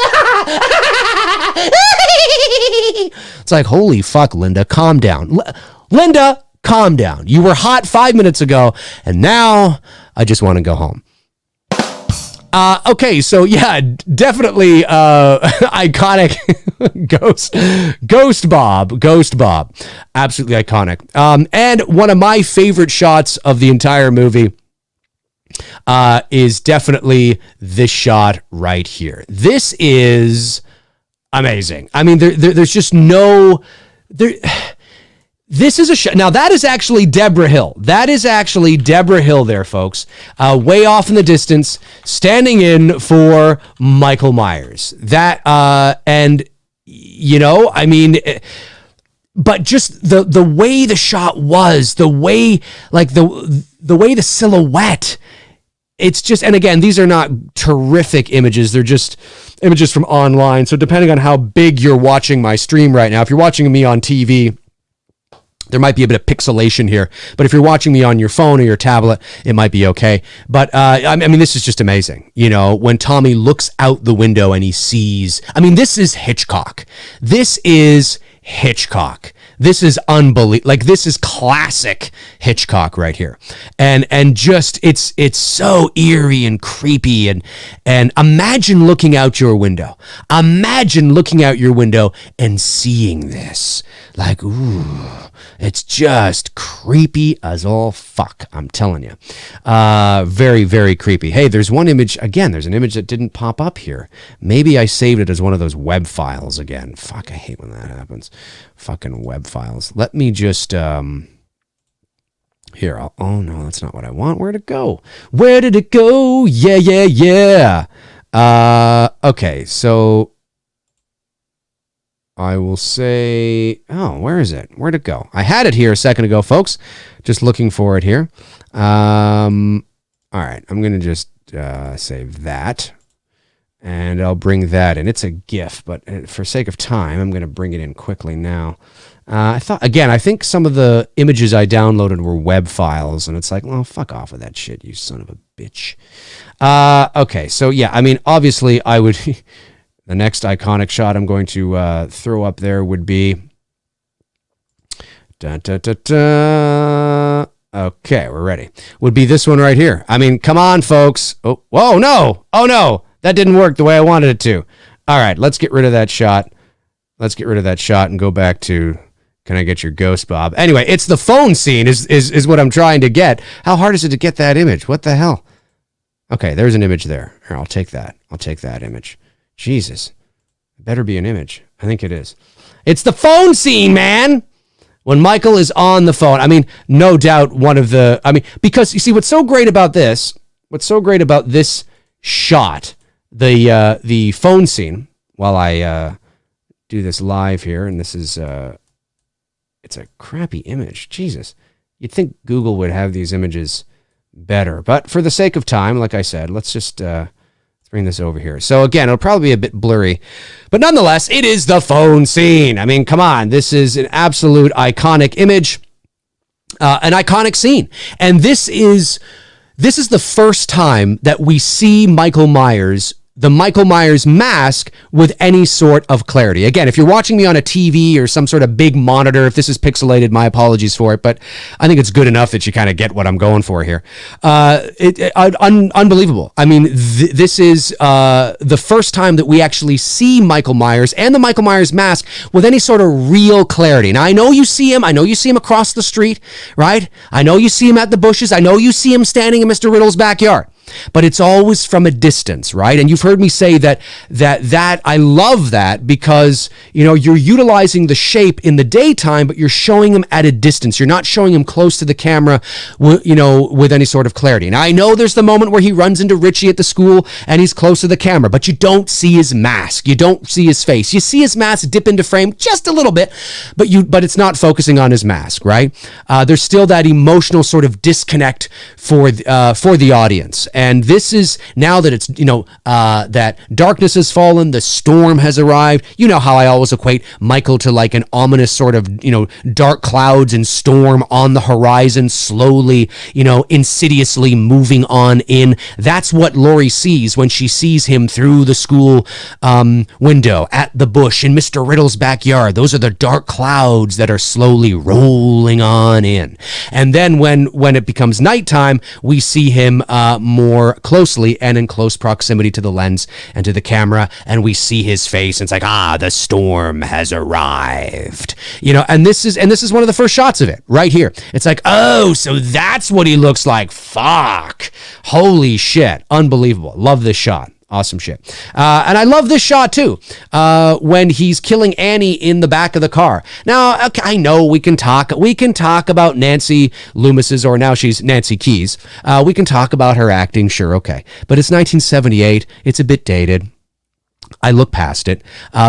It's like, holy fuck, Linda, calm down. Linda, calm down. You were hot 5 minutes ago, and now I just want to go home. Okay, so yeah, definitely iconic Ghost Bob, absolutely iconic. And one of my favorite shots of the entire movie is definitely this shot right here. This is amazing. I mean, there's just no there. This is a shot. Now, that is actually Deborah Hill. That is actually Deborah Hill there, folks. Way off in the distance, standing in for Michael Myers. That, and, I mean, but just the way the shot was, the way, like, the way the silhouette, it's just, and again, these are not terrific images. They're just images from online. So depending on how big you're watching my stream right now, if you're watching me on TV, there might be a bit of pixelation here, but if you're watching me on your phone or your tablet, it might be okay. But I mean, this is just amazing. When Tommy looks out the window and he sees, I mean, this is Hitchcock. This is Hitchcock. This is unbelievable. Like, this is classic Hitchcock right here. And just, it's so eerie and creepy. And imagine looking out your window. Imagine looking out your window and seeing this. Like, ooh, it's just creepy as all fuck. I'm telling you. Very, very creepy. Hey, there's one image. Again, there's an image that didn't pop up here. Maybe I saved it as one of those web files again. Fuck, I hate when that happens. Fucking web files. Let me just, here, oh no, that's not what I want. Where'd it go? Where did it go? Yeah. Okay, so I will say, oh, where is it? Where'd it go? I had it here a second ago, folks. Just looking for it here. All right, I'm going to just save that. And I'll bring that in. It's a GIF, but for sake of time, I'm going to bring it in quickly now. I think some of the images I downloaded were web files, and it's like, well, fuck off with that shit, you son of a bitch. Okay, so yeah, I mean, obviously, I would... The next iconic shot I'm going to throw up there would be... Okay, we're ready. Would be this one right here. I mean, come on, folks. Oh, whoa, no. Oh, no. That didn't work the way I wanted it to. All right, let's get rid of that shot. Let's get rid of that shot and go back to... Can I get your ghost, Bob? Anyway, it's the phone scene is what I'm trying to get. How hard is it to get that image? What the hell? Okay, there's an image there. Here, I'll take that. I'll take that image. Jesus. It better be an image. I think it is. It's the phone scene, man. When Michael is on the phone. I mean, no doubt because you see what's so great about this shot, the phone scene, while I do this live here, and this is it's a crappy image. Jesus. You'd think Google would have these images better. But for the sake of time, like I said, let's just bring this over here. So again, it'll probably be a bit blurry, but nonetheless, it is the phone scene. I mean, come on. This is an absolute iconic image, an iconic scene. And this is the first time that we see the Michael Myers mask with any sort of clarity. Again, if you're watching me on a TV or some sort of big monitor, if this is pixelated, my apologies for it, but I think it's good enough that you kind of get what I'm going for here. Unbelievable. I mean, this is the first time that we actually see Michael Myers and the Michael Myers mask with any sort of real clarity. Now, I know you see him across the street, right? I know you see him at the bushes. I know you see him standing in Mr. Riddle's backyard. But it's always from a distance, right? And you've heard me say that I love that because, you're utilizing the shape in the daytime, but you're showing him at a distance. You're not showing him close to the camera, with any sort of clarity. Now, I know there's the moment where he runs into Richie at the school and he's close to the camera, but you don't see his mask. You don't see his face. You see his mask dip into frame just a little bit, but it's not focusing on his mask, right? There's still that emotional sort of disconnect for the audience. And this is, now that it's, that darkness has fallen, the storm has arrived. You know how I always equate Michael to like an ominous sort of, dark clouds and storm on the horizon, slowly, insidiously moving on in. That's what Laurie sees when she sees him through the school window at the bush in Mr. Riddle's backyard. Those are the dark clouds that are slowly rolling on in. And then when it becomes nighttime, we see him more closely and in close proximity to the lens and to the camera, and we see his face, and it's like, the storm has arrived. And this is one of the first shots of it right here. It's like, oh, so that's what he looks like. Fuck. Holy shit. Unbelievable. Love this shot. Awesome shit. And I love this shot too, when he's killing Annie in the back of the car. Now, okay, I know we can talk about Nancy Loomis's, or now she's Nancy Keys. We can talk about her acting, sure, okay. But it's 1978. It's a bit dated. I look past it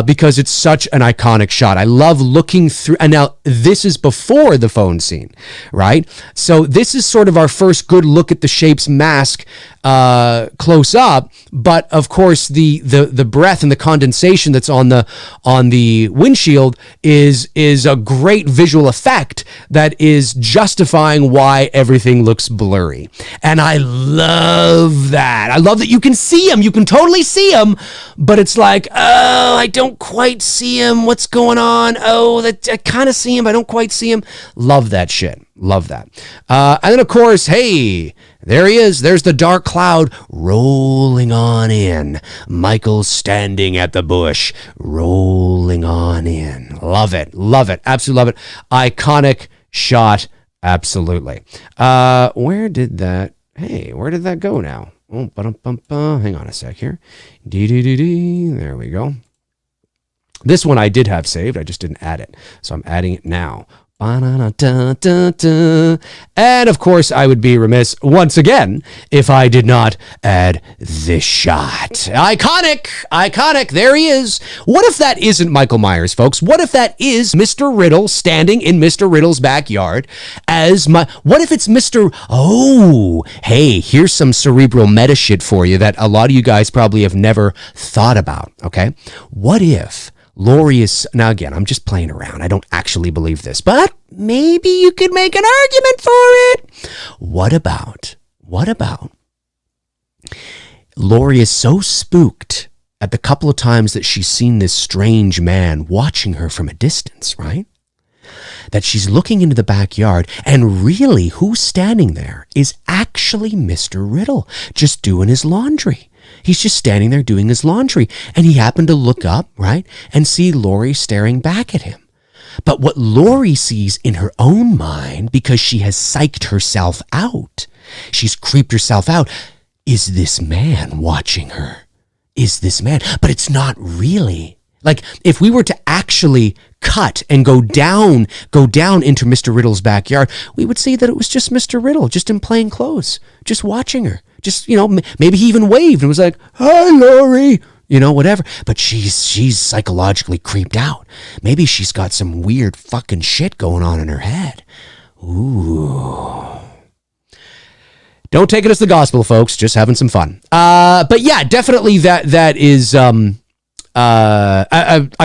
because it's such an iconic shot. I love looking through. And now this is before the phone scene, right? So this is sort of our first good look at the Shape's mask close up. But of course, the breath and the condensation that's on the windshield is a great visual effect that is justifying why everything looks blurry. And I love that. I love that you can see him. You can totally see him, but it's it's like, oh, I don't quite see him. What's going on? Oh, that I kind of see him, but I don't quite see him. Love that shit. Love that. And then, of course, hey, there he is. There's the dark cloud rolling on in. Michael's standing at the bush, rolling on in. Love it. Love it. Absolutely love it. Iconic shot. Absolutely. Where did that go now? Oh, hang on a sec here. There we go. This one I did have saved. I just didn't add it. So I'm adding it now. And of course, I would be remiss once again if I did not add this shot. Iconic. There he is. What if that isn't Michael Myers, folks? What if that is Mr. Riddle standing in Mr. Riddle's backyard what if it's Mr. Oh, hey, here's some cerebral meta shit for you that a lot of you guys probably have never thought about, okay? What if Laurie is, now again, I'm just playing around. I don't actually believe this, but maybe you could make an argument for it. What about Laurie is so spooked at the couple of times that she's seen this strange man watching her from a distance, right? That she's looking into the backyard, and really who's standing there is actually Mr. Riddle, just doing his laundry. He's just standing there doing his laundry, and he happened to look up, right, and see Laurie staring back at him. But what Laurie sees in her own mind, because she has psyched herself out, she's creeped herself out, is this man watching her? Is this man? But it's not really. Like, if we were to actually cut and go down into Mr. Riddle's backyard, we would see that it was just Mr. Riddle, just in plain clothes, just watching her. Just, maybe he even waved and was like, "Hi, Laurie," whatever. But she's psychologically creeped out. Maybe she's got some weird fucking shit going on in her head. Ooh. Don't take it as the gospel, folks. Just having some fun. But yeah, definitely that is a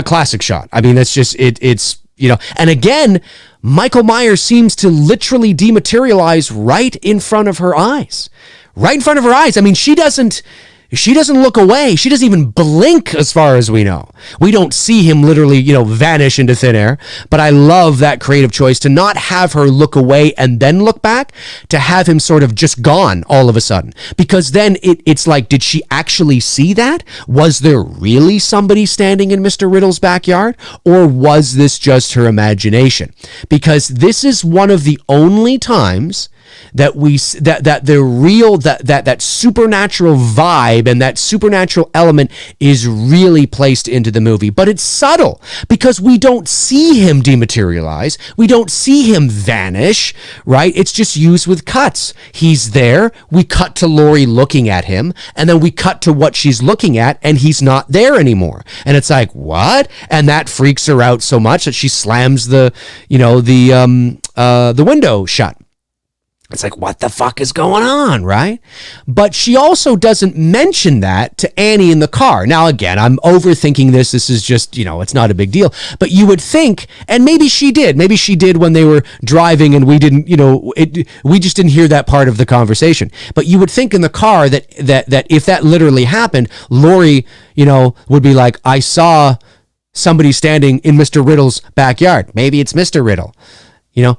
classic shot. I mean, that's just it's and again, Michael Myers seems to literally dematerialize right in front of her eyes. Right in front of her eyes. I mean, she doesn't look away. She doesn't even blink, as far as we know. We don't see him literally, vanish into thin air. But I love that creative choice to not have her look away and then look back, to have him sort of just gone all of a sudden. Because then it's like, did she actually see that? Was there really somebody standing in Mr. Riddle's backyard? Or was this just her imagination? Because this is one of the only times that that supernatural vibe and that supernatural element is really placed into the movie. But it's subtle, because we don't see him dematerialize. We don't see him vanish, right? It's just used with cuts. He's there. We cut to Laurie looking at him, and then we cut to what she's looking at, and he's not there anymore. And it's like, what? And that freaks her out so much that she slams the window shut. It's like, what the fuck is going on, right? But she also doesn't mention that to Annie in the car. Now, again, I'm overthinking this. This is just, it's not a big deal. But you would think, and maybe she did. Maybe she did when they were driving and we didn't, we just didn't hear that part of the conversation. But you would think in the car that if that literally happened, Laurie, would be like, I saw somebody standing in Mr. Riddle's backyard. Maybe it's Mr. Riddle.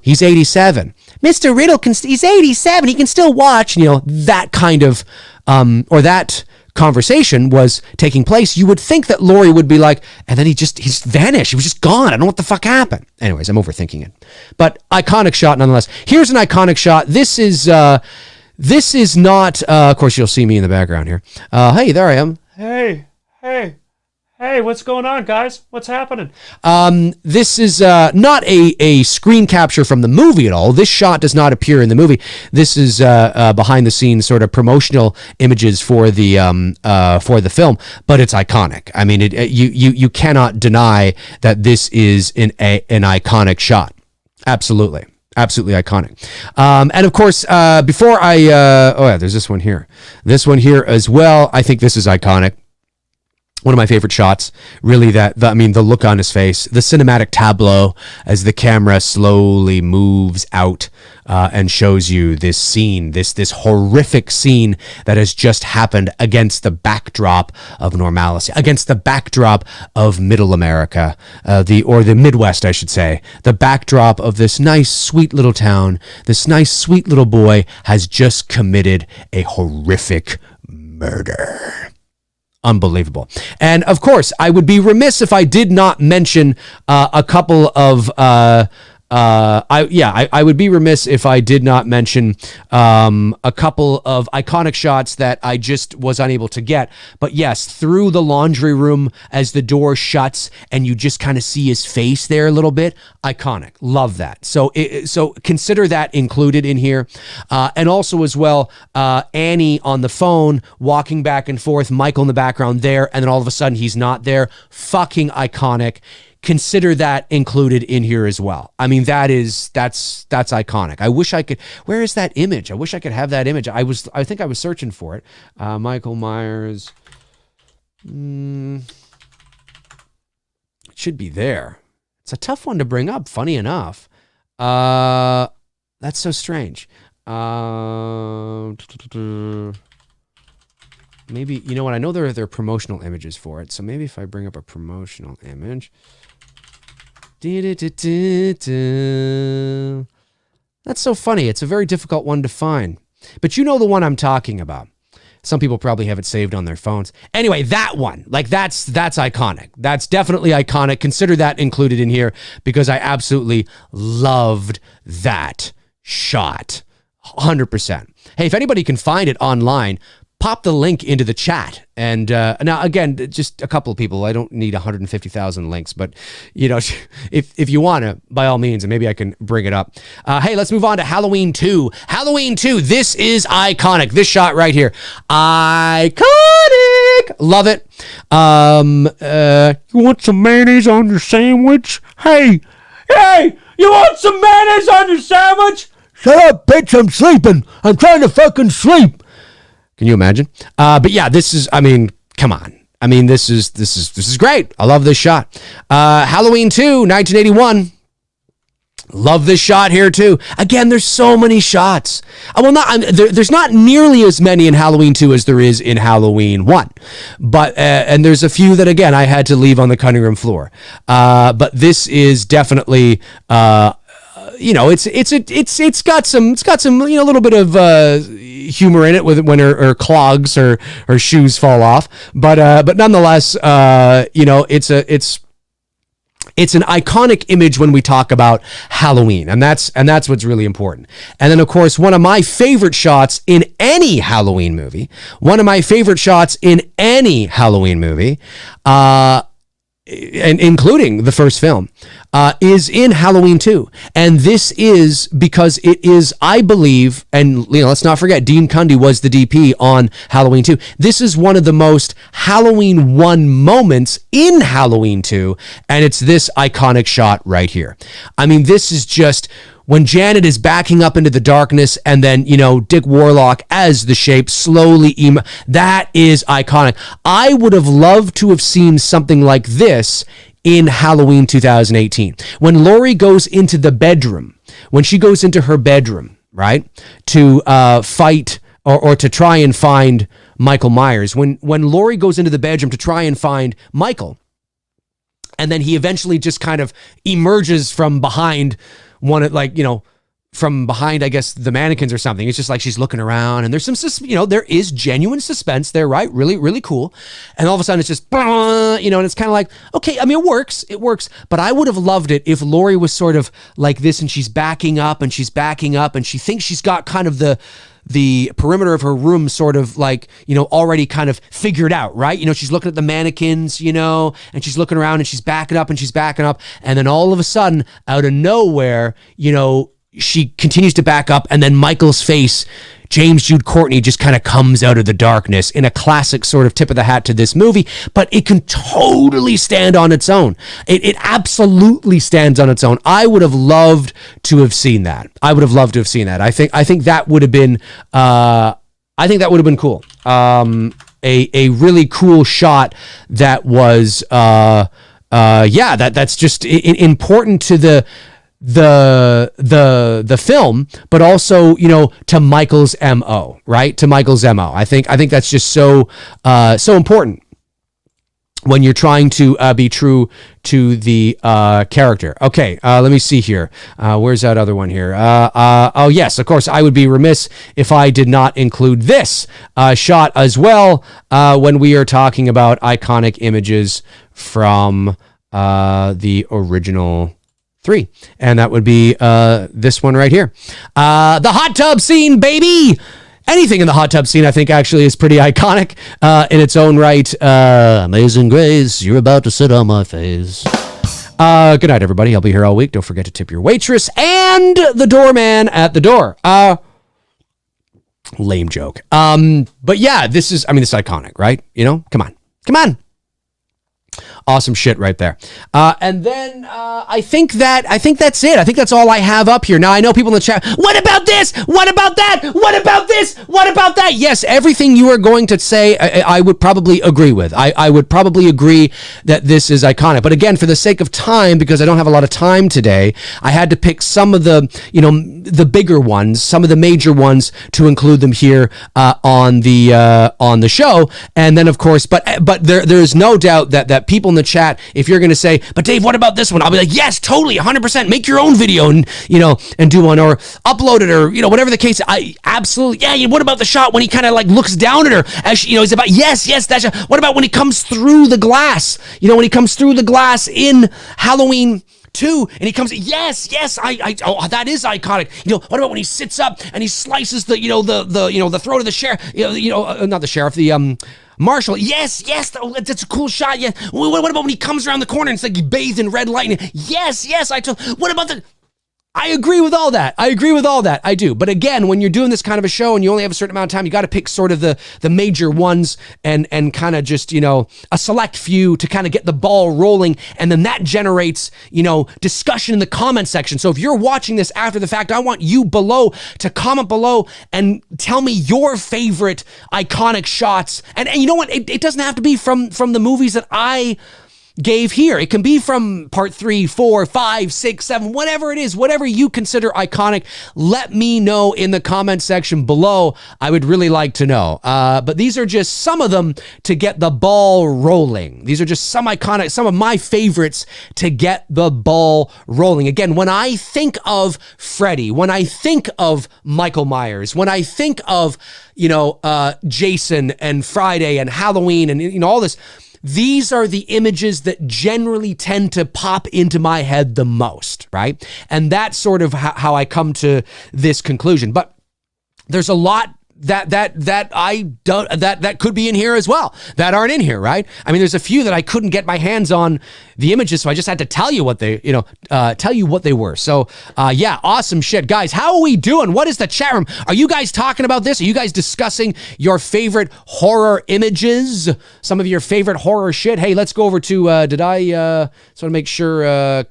He's 87. Mr. Riddle he's 87. He can still watch, that kind of, or that conversation was taking place. You would think that Laurie would be like, and then he's vanished. He was just gone. I don't know what the fuck happened. Anyways, I'm overthinking it. But iconic shot nonetheless. Here's an iconic shot. This is not, of course you'll see me in the background here. Hey, there I am. Hey, what's going on, guys? What's happening? This is not a screen capture from the movie at all. This shot does not appear in the movie. This is behind the scenes sort of promotional images for the film, but it's iconic. I mean, you cannot deny that this is an iconic shot. Absolutely iconic. And of course, before there's this one here. This one here as well. I think this is iconic. One of my favorite shots, really, the look on his face, the cinematic tableau as the camera slowly moves out and shows you this scene, this horrific scene that has just happened against the backdrop of normalcy, against the backdrop of Middle America, the Midwest, I should say. The backdrop of this nice, sweet little town, this nice, sweet little boy has just committed a horrific murder. Unbelievable. And of course, I would be remiss if I did not mention a couple of I would be remiss if I did not mention a couple of iconic shots that I just was unable to get. But yes, through the laundry room as the door shuts and you just kind of see his face there a little bit. Iconic. Love that. So consider that included in here. And also as well, Annie on the phone walking back and forth, Michael in the background there, and then all of a sudden he's not there. Fucking iconic. Consider that included in here as well. I mean, that's iconic. I wish I could. Where is that image? I wish I could have that image. I think I was searching for it. Michael Myers. It should be there. It's a tough one to bring up. Funny enough. That's so strange. Maybe, you know what? I know there are promotional images for it. So maybe if I bring up a promotional image. That's so funny. It's a very difficult one to find. But you know the one I'm talking about. Some people probably have it saved on their phones. Anyway, that one, like that's iconic. That's definitely iconic. Consider that included in here because I absolutely loved that shot. 100%. Hey, if anybody can find it online, pop the link into the chat. And now, again, just a couple of people. I don't need 150,000 links, but, you know, if you want to, by all means, and maybe I can bring it up. Hey, let's move on to Halloween 2. Halloween 2, this is iconic. This shot right here. Iconic. Love it. You want some mayonnaise on your sandwich? Hey, you want some mayonnaise on your sandwich? Shut up, bitch, I'm sleeping. I'm trying to fucking sleep. Can you imagine? But yeah, this is, I mean, come on. I mean, this is great. I love this shot. Halloween 2, 1981. Love this shot here too. Again, there's so many shots. There's not nearly as many in Halloween 2 as there is in Halloween 1. But, and there's a few that, again, I had to leave on the cutting room floor. But this is definitely, you know, it's got some, you know, a little bit of, humor in it with when her clogs or her shoes fall off, but nonetheless, you know, it's an iconic image when we talk about Halloween, and that's what's really important. And then, of course, one of my favorite shots in any Halloween movie, and including the first film, is in Halloween 2. And this is because it is, I believe, and you know, let's not forget, Dean Cundy was the DP on Halloween 2. This is one of the most Halloween 1 moments in Halloween 2, and it's this iconic shot right here. I mean, this is just when Janet is backing up into the darkness and then, you know, Dick Warlock as the Shape slowly, that is iconic. I would have loved to have seen something like this in Halloween 2018. When Laurie goes into the bedroom, when she goes into her bedroom, right, to fight or to try and find Michael Myers, when Laurie goes into the bedroom to try and find Michael, and then he eventually just kind of emerges from behind from behind, I guess, the mannequins or something. It's just like she's looking around and there's some, you know, there is genuine suspense there, right? Really, really cool. And all of a sudden it's just, you know, and it's kind of like, okay, I mean, it works, but I would have loved it if Laurie was sort of like this and she's backing up and she thinks she's got kind of the perimeter of her room sort of like, you know, already kind of figured out, right? You know, she's looking at the mannequins, you know, and she's looking around and she's backing up. And then all of a sudden, out of nowhere, you know, she continues to back up, and then Michael's face, James Jude Courtney, just kind of comes out of the darkness in a classic sort of tip of the hat to this movie, but it can totally stand on its own. It absolutely stands on its own. I would have loved to have seen that. I think that would have been, cool. a really cool shot that was that's just important to the film, but also, to Michael's MO, right? To Michael's MO. I think that's just so important when you're trying to be true to the character. Okay, let me see here. Where's that other one here? Oh, yes, of course, I would be remiss if I did not include this shot as well when we are talking about iconic images from the original 3. And that would be this one right here. The hot tub scene, baby! Anything in the hot tub scene, I think, actually is pretty iconic in its own right. Amazing Grace, you're about to sit on my face. Good night, everybody. I'll be here all week. Don't forget to tip your waitress and the doorman at the door. Lame joke. But yeah, this is iconic, right? Come on. Awesome shit right there. And then I think that's it. I think that's all I have up here. Now, I know people in the chat, what about this? What about that? What about this? What about that? Yes, everything you are going to say, I would probably agree with. I would probably agree that this is iconic. But again, for the sake of time, because I don't have a lot of time today, I had to pick some of the bigger ones, some of the major ones, to include them here on the show. And then, of course, but there's no doubt that people in the chat, if you're going to say, but Dave, what about this one? I'll be like, yes, totally, 100%. Make your own video and do one, or upload it, or whatever the case. I absolutely, yeah. What about the shot when he kind of like looks down at her as she, he's about, yes, that shot. What about when he comes through the glass? When he comes through the glass in Halloween 2, and he comes, yes, that is iconic. What about when he sits up and he slices the throat of the sheriff, not the sheriff, the Marshall, yes, that's a cool shot. Yeah. What about when he comes around the corner and it's like he bathed in red light? And yes, what about the... I agree with all that. I do. But again, when you're doing this kind of a show and you only have a certain amount of time, you got to pick sort of the major ones and kind of just, a select few to kind of get the ball rolling. And then that generates, discussion in the comment section. So if you're watching this after the fact, I want you below to comment below and tell me your favorite iconic shots. And you know what? It doesn't have to be from the movies that I gave here. It can be from part 3, 4, 5, 6, 7, whatever it is, whatever you consider iconic. Let me know in the comment section below. I would really like to know. But these are just some of them to get the ball rolling. These are just some of my favorites to get the ball rolling. Again, when I think of Freddy, when I think of Michael Myers, when I think of, Jason and Friday and Halloween and, all this, these are the images that generally tend to pop into my head the most, right? And that's sort of how I come to this conclusion. But there's a lot that could be in here as well, that aren't in here, right? I mean, there's a few that I couldn't get my hands on the images, so I just had to tell you what they, were. So, yeah, awesome shit. Guys, how are we doing? What is the chat room? Are you guys talking about this? Are you guys discussing your favorite horror images? Some of your favorite horror shit? Hey, let's go over to, just want to make sure a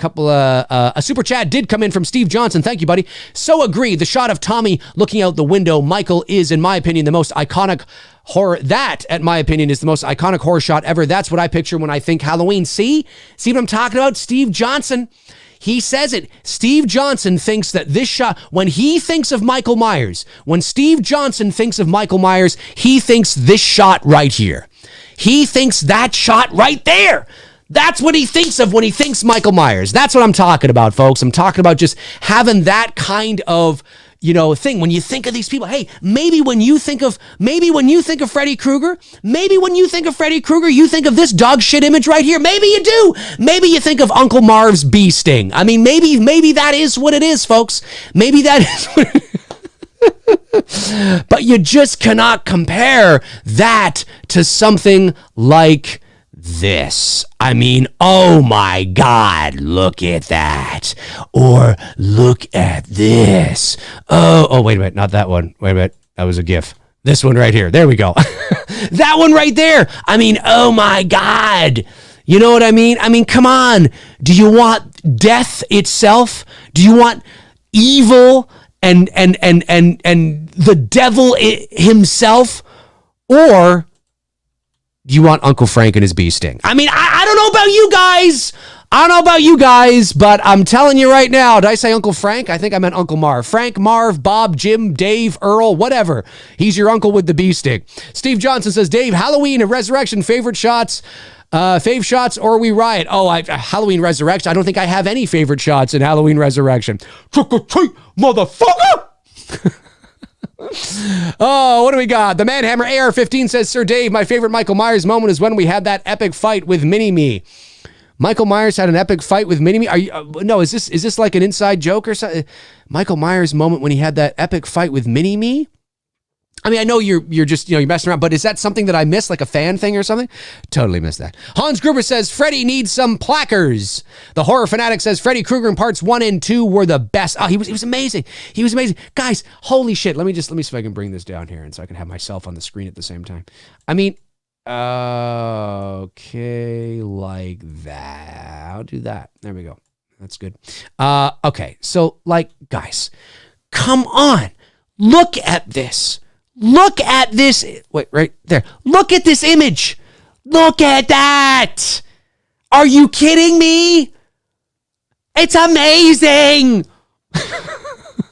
super chat did come in from Steve Johnson. Thank you, buddy. So agreed. The shot of Tommy looking out the window, Michael, is, in my opinion, the most iconic horror. That, in my opinion, is the most iconic horror shot ever. That's what I picture when I think Halloween. See what I'm talking about? Steve Johnson, he says it. Steve Johnson thinks that this shot, when he thinks of Michael Myers, when Steve Johnson thinks of Michael Myers, he thinks this shot right here. He thinks that shot right there. That's what he thinks of when he thinks Michael Myers. That's what I'm talking about, folks. I'm talking about just having that kind of thing. When you think of these people, hey, maybe when you think of Freddy Krueger, you think of this dog shit image right here. Maybe you do. Maybe you think of Uncle Marv's bee sting. I mean, maybe that is what it is, folks. Maybe that is what it is. But you just cannot compare that to something like this. I mean, oh my God, look at that. Or look at this. Oh, wait a minute, not that one. Wait a minute, that was a GIF. This one right here. There we go. That one right there. I mean, oh my God. You know what I mean? I mean, come on. Do you want death itself? Do you want evil and the devil himself? Or you want Uncle Frank and his bee sting. I mean, I don't know about you guys. I don't know about you guys, but I'm telling you right now, did I say Uncle Frank? I think I meant Uncle Marv. Frank, Marv, Bob, Jim, Dave, Earl, whatever. He's your uncle with the bee sting. Steve Johnson says, Dave, Halloween and Resurrection, favorite shots, fave shots, or we riot? Oh, Halloween Resurrection. I don't think I have any favorite shots in Halloween Resurrection. Trick or treat, motherfucker! Oh, what do we got? The Manhammer AR-15 says, Sir Dave, my favorite Michael Myers moment is when we had that epic fight with Mini-Me. Michael Myers had an epic fight with Mini-Me? Are you, no, is this like an inside joke or something? Michael Myers moment when he had that epic fight with Mini-Me? I mean, I know you're just, you're messing around, but is that something that I missed, like a fan thing or something? Totally missed that. Hans Gruber says, Freddy needs some plackers. The Horror Fanatic says, Freddy Krueger in parts 1 and 2 were the best. Oh, he was amazing. He was amazing. Guys, holy shit. Let me see if I can bring this down here and so I can have myself on the screen at the same time. I mean, okay, like that. I'll do that. There we go. That's good. Okay, so like, guys, come on. Look at this. Look at this. Wait, right there. Look at this image. Look at that. Are you kidding me? It's amazing.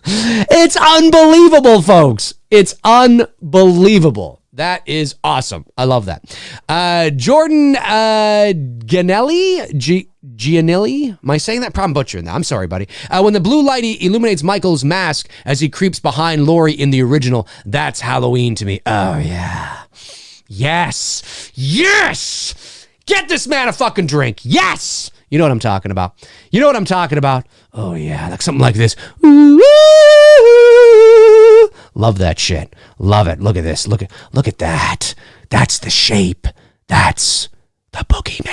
It's unbelievable, folks. It's unbelievable. That is awesome. I love that. Jordan Gianelli? Am I saying that? Probably butchering that. I'm sorry, buddy. When the blue light illuminates Michael's mask as he creeps behind Laurie in the original, that's Halloween to me. Oh, yeah. Yes. Yes. Get this man a fucking drink. Yes. You know what I'm talking about. You know what I'm talking about. Oh, yeah. Like something like this. Ooh. Love that shit. Love it. Look at this. Look at that. That's the shape. That's the boogeyman.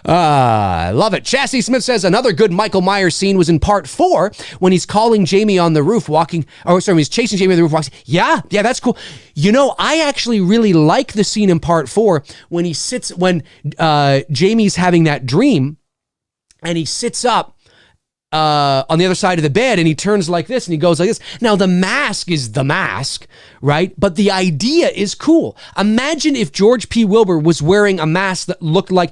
I love it. Chassis Smith says another good Michael Myers scene was in part 4 when he's calling Jamie on the roof when he's chasing Jamie on the roof walking. Yeah, that's cool. You know, I actually really like the scene in part 4 when Jamie's having that dream and he sits up on the other side of the bed and he turns like this and he goes like this. Now the mask is the mask, right? But the idea is cool. Imagine if George P. Wilbur was wearing a mask that looked like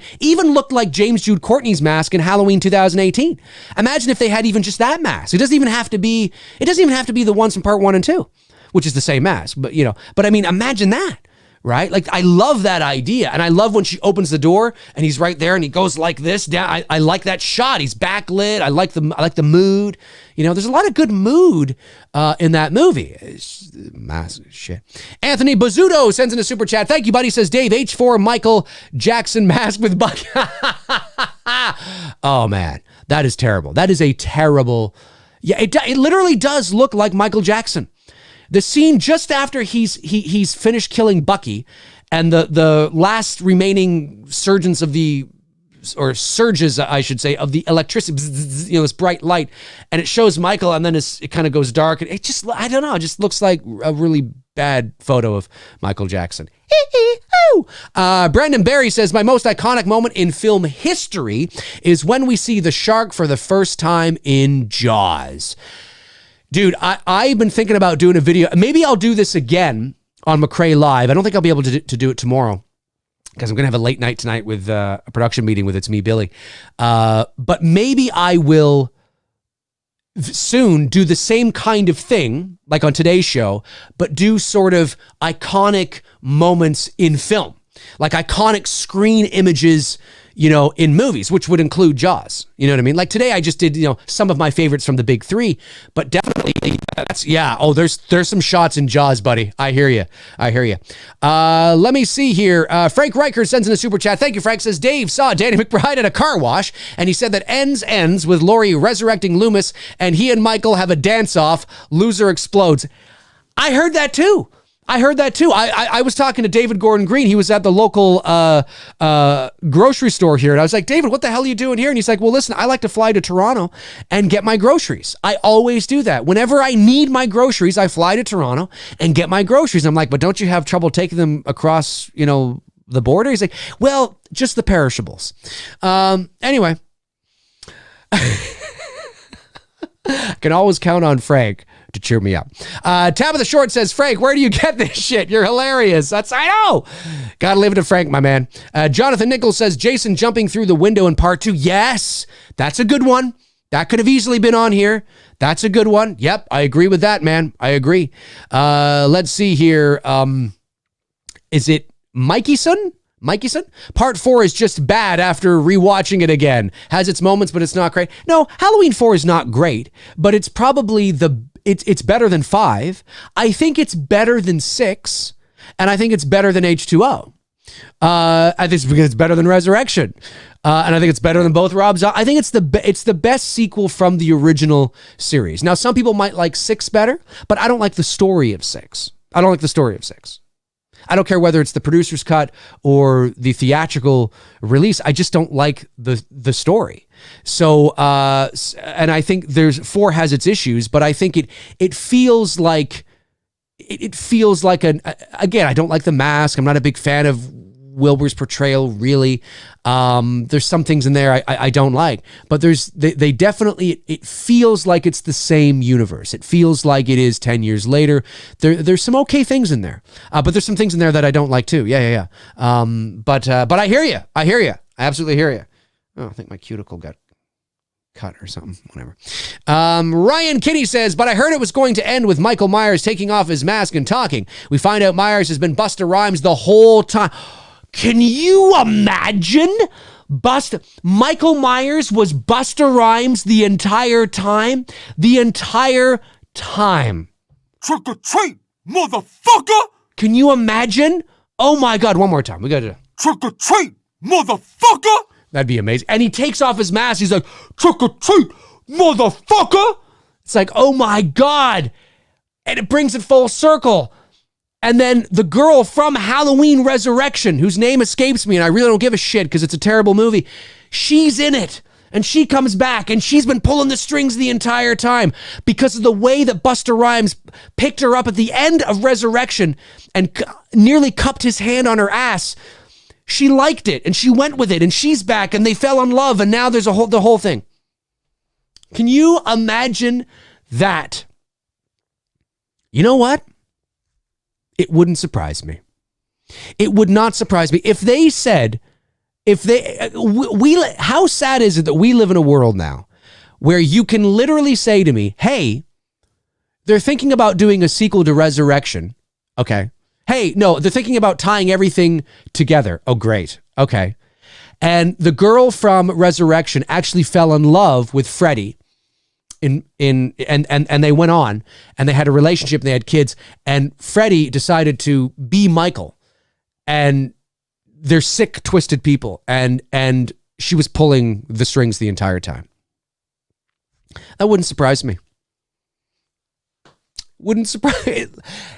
James Jude Courtney's mask in Halloween 2018. Imagine if they had even just that mask. It doesn't even have to be the ones from part 1 and 2, which is the same mask, but I mean, imagine that. Right? Like, I love that idea. And I love when she opens the door and he's right there and he goes like this down. I like that shot. He's backlit. I like the mood. There's a lot of good mood in that movie. It's massive shit. Anthony Bazzuto sends in a super chat. Thank you, buddy. Says, Dave, H4 Michael Jackson mask with Bucky. Oh, man. That is terrible. That is a terrible. Yeah, it literally does look like Michael Jackson. The scene just after he's finished killing Bucky and the last remaining surges, I should say, of the electricity, this bright light, and it shows Michael and then it kind of goes dark. And it just, I don't know, it just looks like a really bad photo of Michael Jackson. Brandon Barry says, my most iconic moment in film history is when we see the shark for the first time in Jaws. Dude, I've been thinking about doing a video. Maybe I'll do this again on Mcrae Live. I don't think I'll be able to do it tomorrow because I'm going to have a late night tonight with a production meeting with It's Me, Billy. But maybe I will soon do the same kind of thing, like on today's show, but do sort of iconic moments in film, like iconic screen images, in movies, which would include Jaws. You know what I mean? Like today I just did, some of my favorites from the big 3, but definitely there's some shots in Jaws, buddy. I hear you. Let me see here. Frank Riker sends in a super chat. Thank you, Frank. Says, Dave saw Danny McBride at a car wash and he said that ends with Laurie resurrecting Loomis and he and Michael have a dance off. Loser explodes. I heard that too. I was talking to David Gordon Green. He was at the local grocery store here. And I was like, David, what the hell are you doing here? And he's like, well, listen, I like to fly to Toronto and get my groceries. I always do that. Whenever I need my groceries, I fly to Toronto and get my groceries. I'm like, but don't you have trouble taking them across, the border? He's like, well, just the perishables. Anyway, I can always count on Frank to cheer me up. Tabitha Short says, Frank, where do you get this shit? You're hilarious. I know. Gotta leave it to Frank, my man. Jonathan Nichols says, Jason jumping through the window in part 2. Yes, that's a good one. That could have easily been on here. That's a good one. Yep, I agree with that, man. I agree. Let's see here. Is it Mikeyson? Part 4 is just bad after rewatching it again. Has its moments, but it's not great. No, Halloween 4 is not great, but it's probably it's better than 5. I think it's better than 6, and I think it's better than H2O. I think it's because it's better than Resurrection. And I think it's better than both Rob's. I think it's the best sequel from the original series. Now, some people might like 6 better, but I don't like the story of 6. I don't care whether it's the producer's cut or the theatrical release. I just don't like the story. So, and I think 4 has its issues, but I think it feels like again, I don't like the mask. I'm not a big fan of Wilbur's portrayal, really. There's some things in there I don't like, but they definitely, it feels like it's the same universe. It feels like it is 10 years later. There's some okay things in there, but there's some things in there that I don't like too. Yeah. But I hear you. I absolutely hear you. Oh, I think my cuticle got cut or something, whatever. Ryan Kinney says, but I heard it was going to end with Michael Myers taking off his mask and talking. We find out Myers has been Busta Rhymes the whole time. Can you imagine? Michael Myers was Busta Rhymes the entire time? Trick or treat, motherfucker! Can you imagine? Oh my God, one more time. We gotta trick or treat, motherfucker! That'd be amazing. And he takes off his mask. He's like, trick or treat, motherfucker! It's like, oh my God. And it brings it full circle. And then the girl from Halloween Resurrection, whose name escapes me, and I really don't give a shit because it's a terrible movie, she's in it. And she comes back, and she's been pulling the strings the entire time because of the way that Busta Rhymes picked her up at the end of Resurrection and nearly cupped his hand on her ass. She liked it, and she went with it, and she's back, and they fell in love, and now there's the whole thing. Can you imagine that? You know what? It wouldn't surprise me. It would not surprise me if they said, how sad is it that we live in a world now where you can literally say to me, hey, they're thinking about doing a sequel to Resurrection. Okay. Hey, no, they're thinking about tying everything together. Oh, great. Okay. And the girl from Resurrection actually fell in love with Freddy. And they went on and they had a relationship and they had kids, and Freddie decided to be Michael, and they're sick, twisted people, and she was pulling the strings the entire time. That wouldn't surprise me. Wouldn't surprise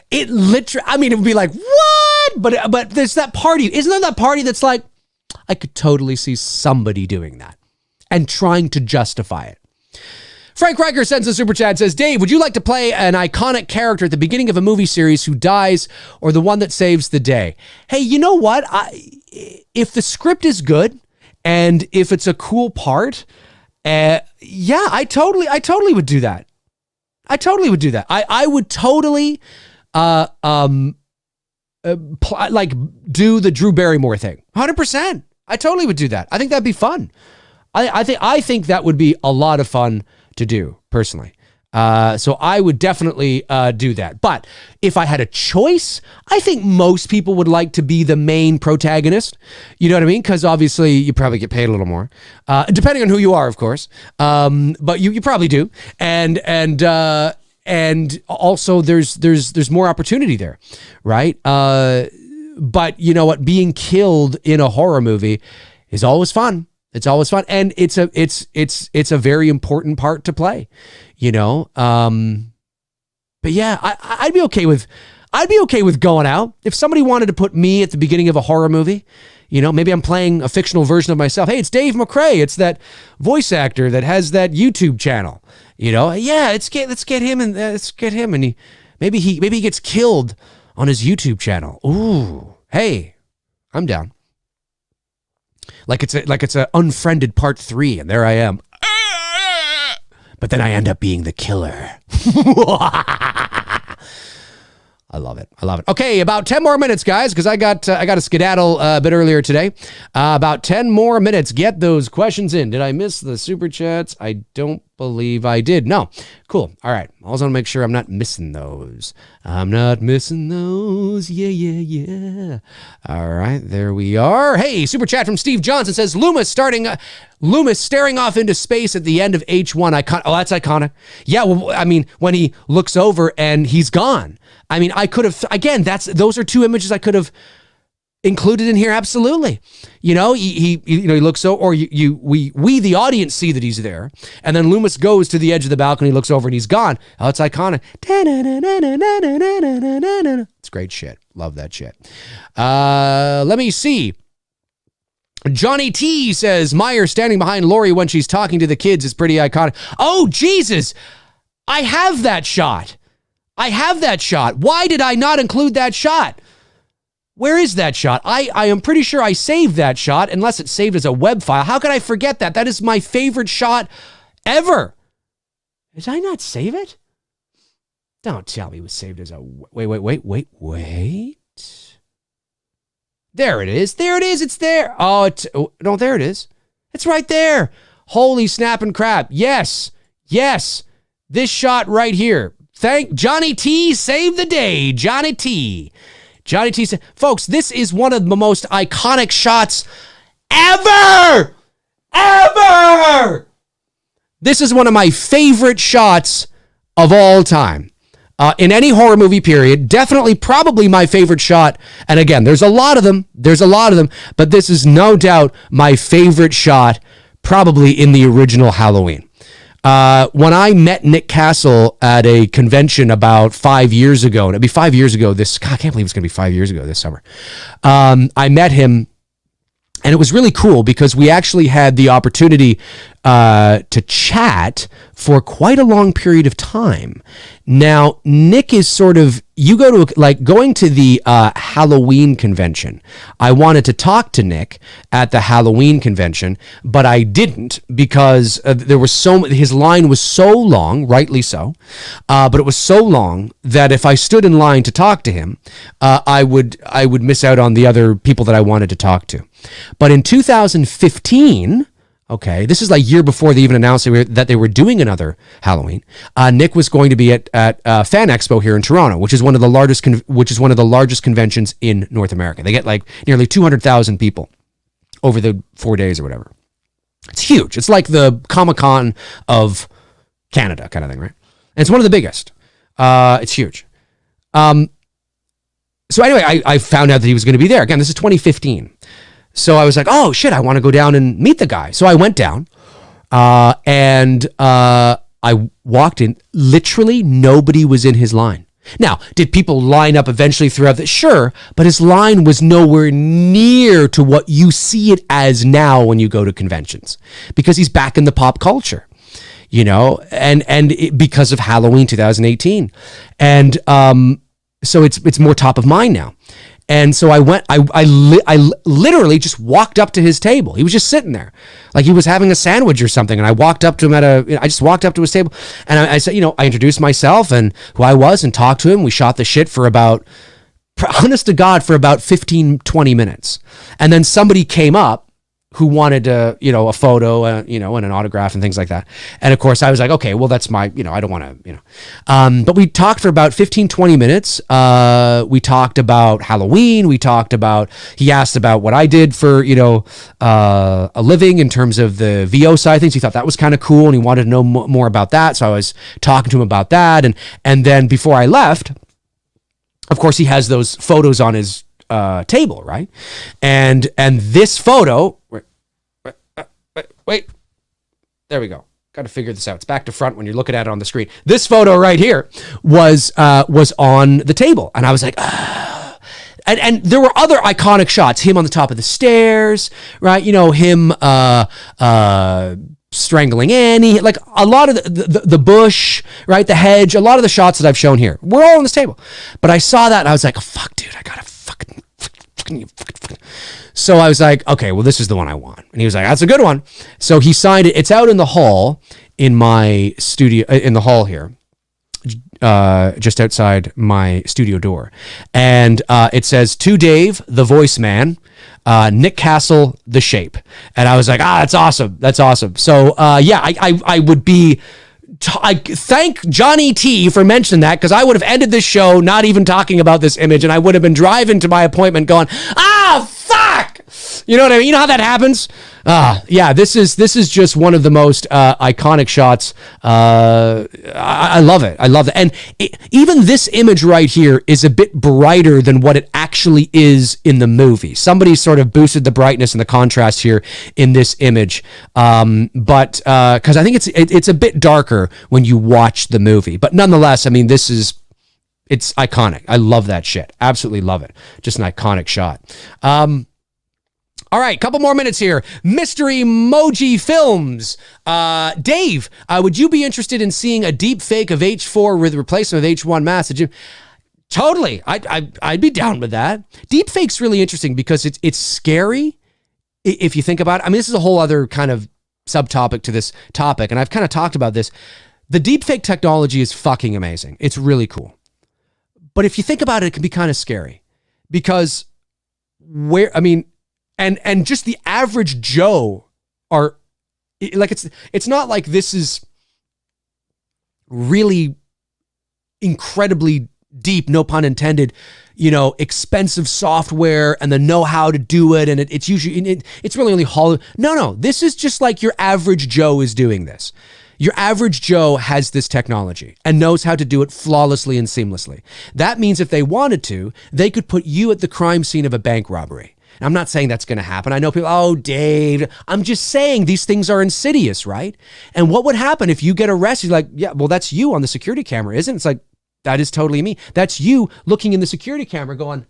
it literally. I mean, it would be like, what? But there's that party. Isn't there that party that's like, I could totally see somebody doing that and trying to justify it. Frank Riker sends a super chat, says, Dave, would you like to play an iconic character at the beginning of a movie series who dies, or the one that saves the day? Hey, you know what? If the script is good and if it's a cool part, yeah, I totally would do that. I would totally do the Drew Barrymore thing. 100%. I totally would do that. I think that'd be fun. I think that would be a lot of fun to do, personally. So I would definitely do that. But if I had a choice, I think most people would like to be the main protagonist. You know what I mean? Because obviously you probably get paid a little more, depending on who you are, of course. But you probably do. And also there's more opportunity there, right? But you know what? Being killed in a horror movie is always fun. It's always fun, and it's a very important part to play, you know. But yeah, I'd be okay with going out if somebody wanted to put me at the beginning of a horror movie. You know, maybe I'm playing a fictional version of myself. Hey, it's Dave Mcrae. It's that voice actor that has that YouTube channel. You know, yeah, let's get him and maybe he gets killed on his YouTube channel. Ooh, hey, I'm down. Like it's a Unfriended Part 3, and there I am. but then I end up being the killer. I love it. I love it. Okay, about 10 more minutes, guys, because I got a skedaddle a bit earlier today. About 10 more minutes. Get those questions in. Did I miss the super chats? I don't believe I did. No. Cool. All right. I also want to make sure I'm not missing those. I'm not missing those. Yeah. All right. There we are. Hey, super chat from Steve Johnson says, Loomis staring off into space at the end of H1. Oh, that's iconic. Yeah, well, I mean, when he looks over and he's gone. I mean, I could have, again, those are two images I could have included in here. Absolutely. He looks so, or we, the audience, see that he's there. And then Loomis goes to the edge of the balcony, looks over and he's gone. Oh, it's iconic. It's great shit. Love that shit. Let me see. Johnny T says, Meyer standing behind Lori when she's talking to the kids is pretty iconic. Oh, Jesus. I have that shot. Why did I not include that shot? Where is that shot? I am pretty sure I saved that shot, unless it's saved as a web file. How could I forget that? That is my favorite shot ever. Did I not save it? Don't tell me it was saved as a... Wait. There it is. It's there. No, there it is. It's right there. Holy snap and crap. Yes. This shot right here. Thank Johnny T. Save the day. Johnny T. Folks, this is one of the most iconic shots ever. This is one of my favorite shots of all time. In any horror movie period, definitely probably my favorite shot. And again, there's a lot of them, but this is no doubt my favorite shot, probably in the original Halloween. When I met Nick Castle at a convention about 5 years ago, and it'd be 5 years ago I can't believe it's going to be 5 years ago this summer. I met him, and it was really cool because we actually had the opportunity to chat for quite a long period of time. Now, Nick is sort of, going to the Halloween convention. I wanted to talk to Nick at the Halloween convention, but I didn't because his line was so long, rightly so, but it was so long that if I stood in line to talk to him, I would miss out on the other people that I wanted to talk to. But in 2015, okay, this is like a year before they even announced that they were doing another Halloween. Nick was going to be at Fan Expo here in Toronto, which is one of the largest conventions in North America. They get like nearly 200,000 people over the 4 days or whatever. It's huge. It's like the Comic-Con of Canada kind of thing, right? And it's one of the biggest. It's huge. So anyway, I found out that he was going to be there. Again, this is 2015. So I was like, oh, shit, I want to go down and meet the guy. So I went down and I walked in. Literally nobody was in his line. Now, did people line up eventually throughout the? Sure, but his line was nowhere near to what you see it as now when you go to conventions, because he's back in the pop culture, because of Halloween 2018. And so it's more top of mind now. And so I went, I literally just walked up to his table. He was just sitting there like he was having a sandwich or something. And I walked up to him I just walked up to his table and I said, I introduced myself and who I was and talked to him. We shot the shit for about, honest to God, for about 15, 20 minutes. And then somebody came up who wanted a photo, and an autograph and things like that. And of course I was like, okay, well that's my, I don't want to, but we talked for about 15, 20 minutes. We talked about Halloween. He asked about what I did for, a living in terms of the VO side of things. He thought that was kind of cool and he wanted to know more about that. So I was talking to him about that. And then before I left, of course he has those photos on his table, right? And this photo, wait, there we go. Got to figure this out. It's back to front when you're looking at it on the screen. This photo right here was on the table, and I was like, ah. And there were other iconic shots. Him on the top of the stairs, right? Him strangling Annie, like a lot of the bush, right? The hedge. A lot of the shots that I've shown here were all on this table. But I saw that and I was like, oh, fuck, dude, I gotta fucking. So I was like, okay, well, this is the one I want. And he was like, that's a good one. So he signed it. It's out in the hall in my studio, in the hall here, just outside my studio door. And it says, "To Dave, the voice man, Nick Castle, the shape." And I was like, that's awesome. That's awesome. So I would be... I thank Johnny T for mentioning that, because I would have ended this show not even talking about this image, and I would have been driving to my appointment going, fuck! You know what I mean? You know how that happens? This is just one of the most iconic shots. I love it. I love it. And even this image right here is a bit brighter than what it actually is in the movie. Somebody sort of boosted the brightness and the contrast here in this image. But because I think it's a bit darker when you watch the movie. But nonetheless, I mean, it's iconic. I love that shit. Absolutely love it. Just an iconic shot. All right, couple more minutes here. Mystery Emoji Films. Dave, would you be interested in seeing a deep fake of H4 with replacement of H1 mask? Totally. I'd be down with that. Deep fake's really interesting because it's scary if you think about it. I mean, this is a whole other kind of subtopic to this topic, and I've kind of talked about this. The deep fake technology is fucking amazing. It's really cool. But if you think about it, it can be kind of scary because and just the average Joe are like, it's not like this is really incredibly deep, no pun intended, expensive software and the know-how to do it. And it's usually, it's really only Hollywood. No, this is just like your average Joe is doing this. Your average Joe has this technology and knows how to do it flawlessly and seamlessly. That means if they wanted to, they could put you at the crime scene of a bank robbery. I'm not saying that's going to happen. I know people, Dave, I'm just saying these things are insidious, right? And what would happen if you get arrested? Like, yeah, well, that's you on the security camera, isn't it? It's like, that is totally me. That's you looking in the security camera going,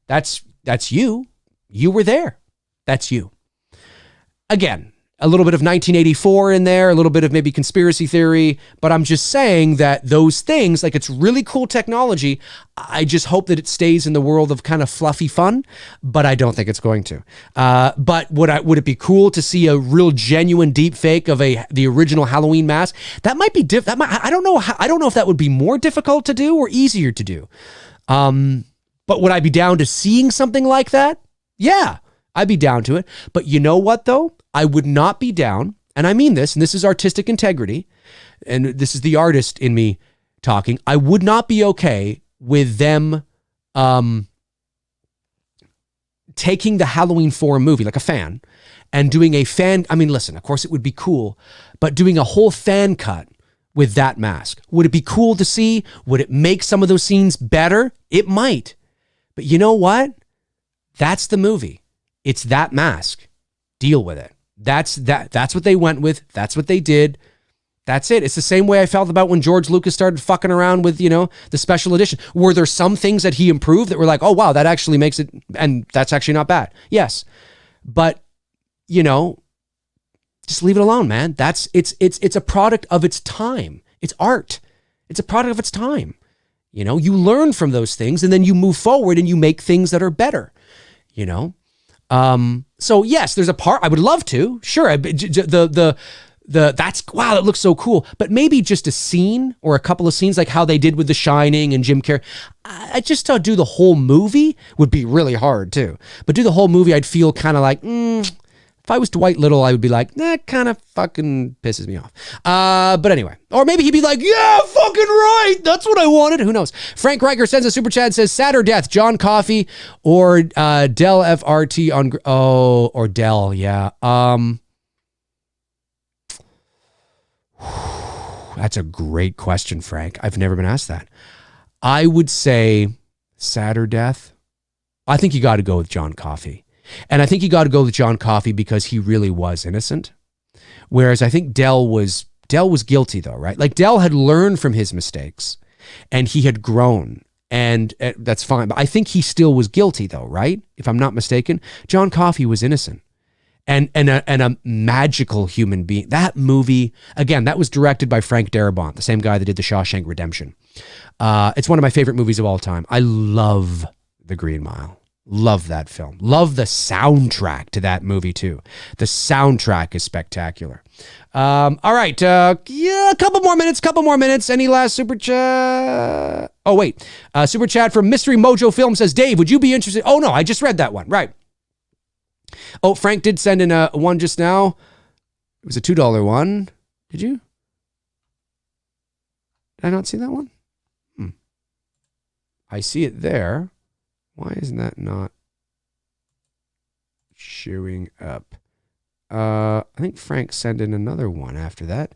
that's you. You were there. That's you. Again, a little bit of 1984 in there, a little bit of maybe conspiracy theory, but I'm just saying that those things, like, it's really cool technology. I just hope that it stays in the world of kind of fluffy fun, but I don't think it's going to. But would it be cool to see a real genuine deep fake of the original Halloween mask? That might be I don't know if that would be more difficult to do or easier to do. But would I be down to seeing something like that? Yeah, I'd be down to it. But you know what though? I would not be down, and I mean this, and this is artistic integrity, and this is the artist in me talking. I would not be okay with them taking the Halloween 4 movie, like a fan, and doing a fan, I mean, listen, of course it would be cool, but doing a whole fan cut with that mask. Would it be cool to see? Would it make some of those scenes better? It might. But you know what? That's the movie. It's that mask. Deal with it. That's what they went with. That's what they did. That's it. It's the same way I felt about when George Lucas started fucking around with, the special edition. Were there some things that he improved that were like, oh, wow, that actually makes it, and that's actually not bad? Yes. But, just leave it alone, man. It's a product of its time. It's art. It's a product of its time. You learn from those things and then you move forward and you make things that are better, So yes, there's a part I would love to. Sure, that's wow, that looks so cool. But maybe just a scene or a couple of scenes, like how they did with The Shining and Jim Carrey. I just thought do the whole movie would be really hard too. But do the whole movie, I'd feel kind of like, if I was Dwight Little, I would be like, that kind of fucking pisses me off. But anyway, or maybe he'd be like, yeah, fucking right. That's what I wanted. Who knows? Frank Riker sends a super chat and says, sad or death, John Coffey or Dell FRT on, or Dell. Yeah. That's a great question, Frank. I've never been asked that. I would say sad or death. I think you got to go with John Coffey. And I think you got to go with John Coffey because he really was innocent. Whereas I think Dell was guilty though, right? Like Dell had learned from his mistakes and he had grown, and that's fine. But I think he still was guilty though, right? If I'm not mistaken, John Coffey was innocent and a magical human being. That movie, again, that was directed by Frank Darabont, the same guy that did The Shawshank Redemption. It's one of my favorite movies of all time. I love The Green Mile. Love that film. Love the soundtrack to that movie too. The soundtrack is spectacular. All right. A couple more minutes. Any last super chat? Oh, wait. Super chat from Mystery Mojo Film says, Dave, would you be interested? Oh, no, I just read that one. Right. Oh, Frank did send in a one just now. It was a $2 one. Did you? Did I not see that one? I see it there. Why isn't that not showing up? I think Frank sent in another one after that.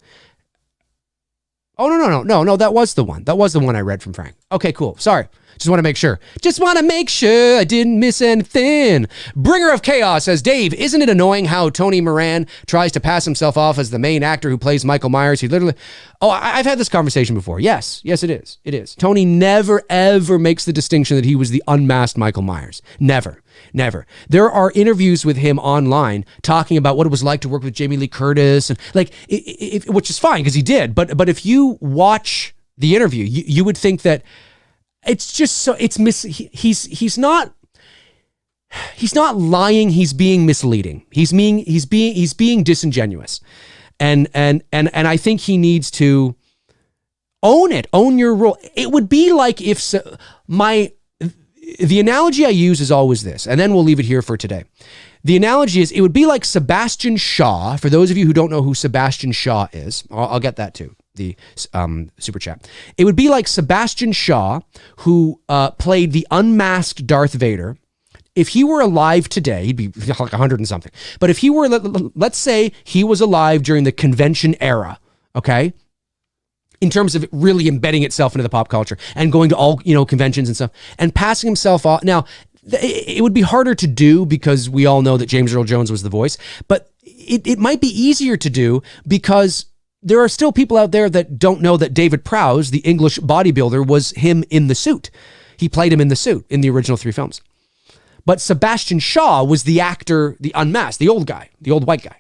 Oh, no. That was the one. That was the one I read from Frank. Okay, cool. Sorry. Just want to make sure. I didn't miss anything. Bringer of Chaos says, Dave, isn't it annoying how Tony Moran tries to pass himself off as the main actor who plays Michael Myers? He literally... Oh, I've had this conversation before. Yes, it is. It is. Tony never, ever makes the distinction that he was the unmasked Michael Myers. Never. There are interviews with him online talking about what it was like to work with Jamie Lee Curtis, and which is fine because he did. But if you watch the interview, you would think that it's just so he's not lying. He's being misleading. He's being disingenuous, and I think he needs to own your role. It would be like if the analogy I use is always this, and then we'll leave it here for today. The analogy is, it would be like Sebastian Shaw. For those of you who don't know who Sebastian Shaw is, I'll get that too, the super chat. It would be like Sebastian Shaw, who played the unmasked Darth Vader. If he were alive today, he'd be like 100 and something. But if he were, let's say he was alive during the convention era, okay? In terms of really embedding itself into the pop culture and going to all, conventions and stuff and passing himself off. Now, it would be harder to do because we all know that James Earl Jones was the voice, but it might be easier to do because there are still people out there that don't know that David Prowse, the English bodybuilder, was him in the suit. He played him in the suit in the original 3 films. But Sebastian Shaw was the actor, the unmasked, the old guy, the old white guy.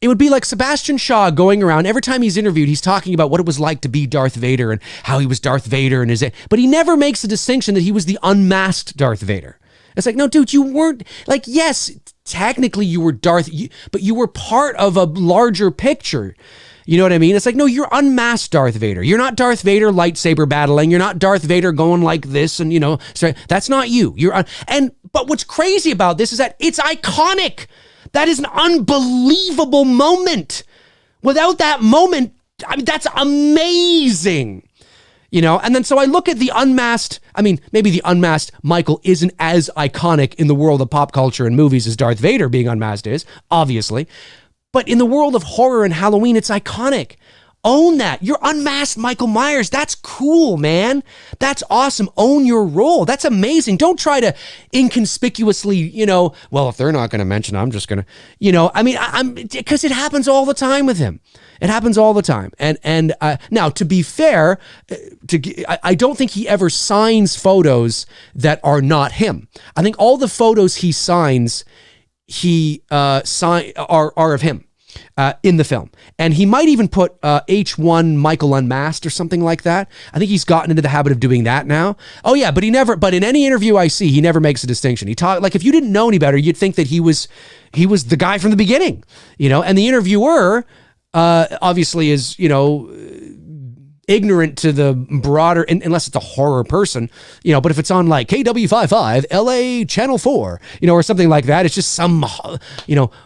It would be like Sebastian Shaw going around, every time he's interviewed, he's talking about what it was like to be Darth Vader and how he was Darth Vader but he never makes the distinction that he was the unmasked Darth Vader. It's like, no, dude, you weren't, yes, technically you were but you were part of a larger picture. You know what I mean? It's like, no, you're unmasked Darth Vader. You're not Darth Vader lightsaber battling. You're not Darth Vader going like this and, that's not you. But what's crazy about this is that it's iconic. That is an unbelievable moment. Without that moment, that's amazing. And then so I look at the unmasked, maybe the unmasked Michael isn't as iconic in the world of pop culture and movies as Darth Vader being unmasked is, obviously. But in the world of horror and Halloween, it's iconic. Own that. You're unmasked Michael Myers. That's cool, man. That's awesome. Own your role. That's amazing. Don't try to inconspicuously, well, if they're not going to mention, I'm just going to, because it happens all the time with him. It happens all the time. And now, to be fair, I don't think he ever signs photos that are not him. I think all the photos he signs, are of him. In the film. And he might even put H1 Michael Unmasked or something like that. I think he's gotten into the habit of doing that now. Oh yeah, but in any interview I see, he never makes a distinction. He if you didn't know any better, you'd think that he was the guy from the beginning, and the interviewer obviously is, ignorant to the broader, unless it's a horror person, but if it's on like KW55, LA Channel 4, or something like that, it's just some,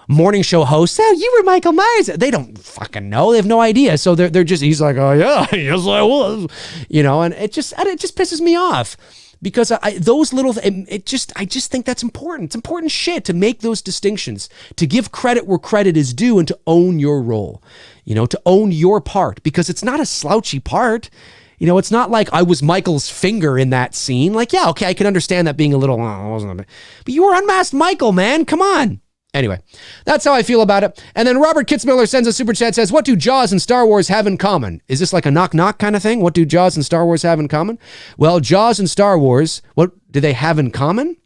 morning show host. Oh, you were Michael Myers. They don't fucking know. They have no idea. So they're just, he's like, oh yeah, yes I was, and it just pisses me off. Because I just think that's important. It's important shit to make those distinctions, to give credit where credit is due, and to own your role, to own your part, because it's not a slouchy part. It's not like I was Michael's finger in that scene. Yeah, okay, I can understand that being a little, but you were unmasked Michael, man. Come on. Anyway, that's how I feel about it. And then Robert Kitzmiller sends a super chat, says, what do Jaws and Star Wars have in common? Is this like a knock-knock kind of thing? What do Jaws and Star Wars have in common? Well, Jaws and Star Wars, what do they have in common?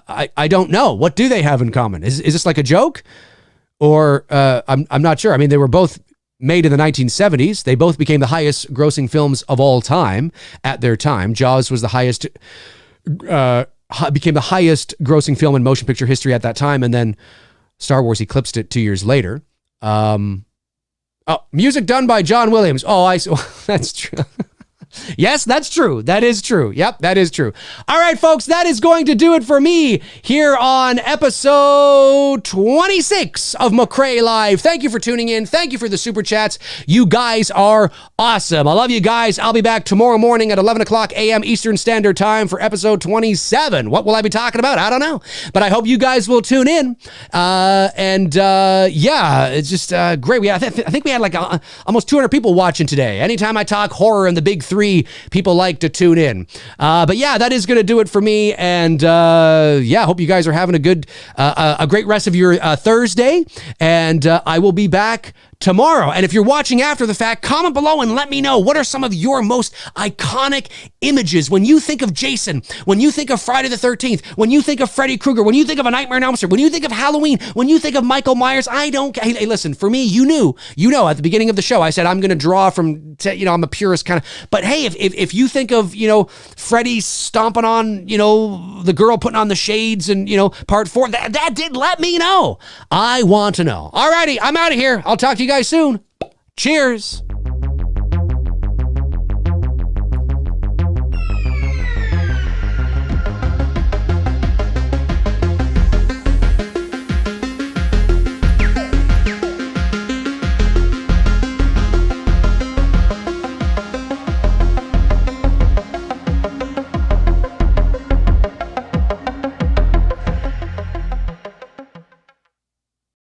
I don't know. What do they have in common? Is this like a joke? Or I'm not sure. They were both made in the 1970s. They both became the highest grossing films of all time at their time. Jaws was the highest became the highest grossing film in motion picture history at that time. And then Star Wars eclipsed it 2 years later. Music done by John Williams. That's true. Yes, that's true. That is true. Yep, that is true. All right, folks, that is going to do it for me here on episode 26 of Mcrae Live. Thank you for tuning in. Thank you for the super chats. You guys are awesome. I love you guys. I'll be back tomorrow morning at 11 o'clock a.m. Eastern Standard Time for episode 27. What will I be talking about? I don't know. But I hope you guys will tune in. It's just great. I think we had like almost 200 people watching today. Anytime I talk horror and the big three, people like to tune in. But yeah, that is going to do it for me. And hope you guys are having a great rest of your Thursday. And I will be back tomorrow. And if you're watching after the fact, comment below and let me know, what are some of your most iconic images when you think of Jason, when you think of Friday the 13th, when you think of Freddy Krueger, when you think of A Nightmare on Elm Street, when you think of Halloween, when you think of Michael Myers. Hey, listen, for me, you know at the beginning of the show, I said I'm going to draw from, I'm a purist kind of, but hey, if you think of, Freddy stomping on, the girl putting on the shades and, part 4, that did let me know. I want to know. Alrighty, I'm out of here. I'll talk to you guys soon. Cheers.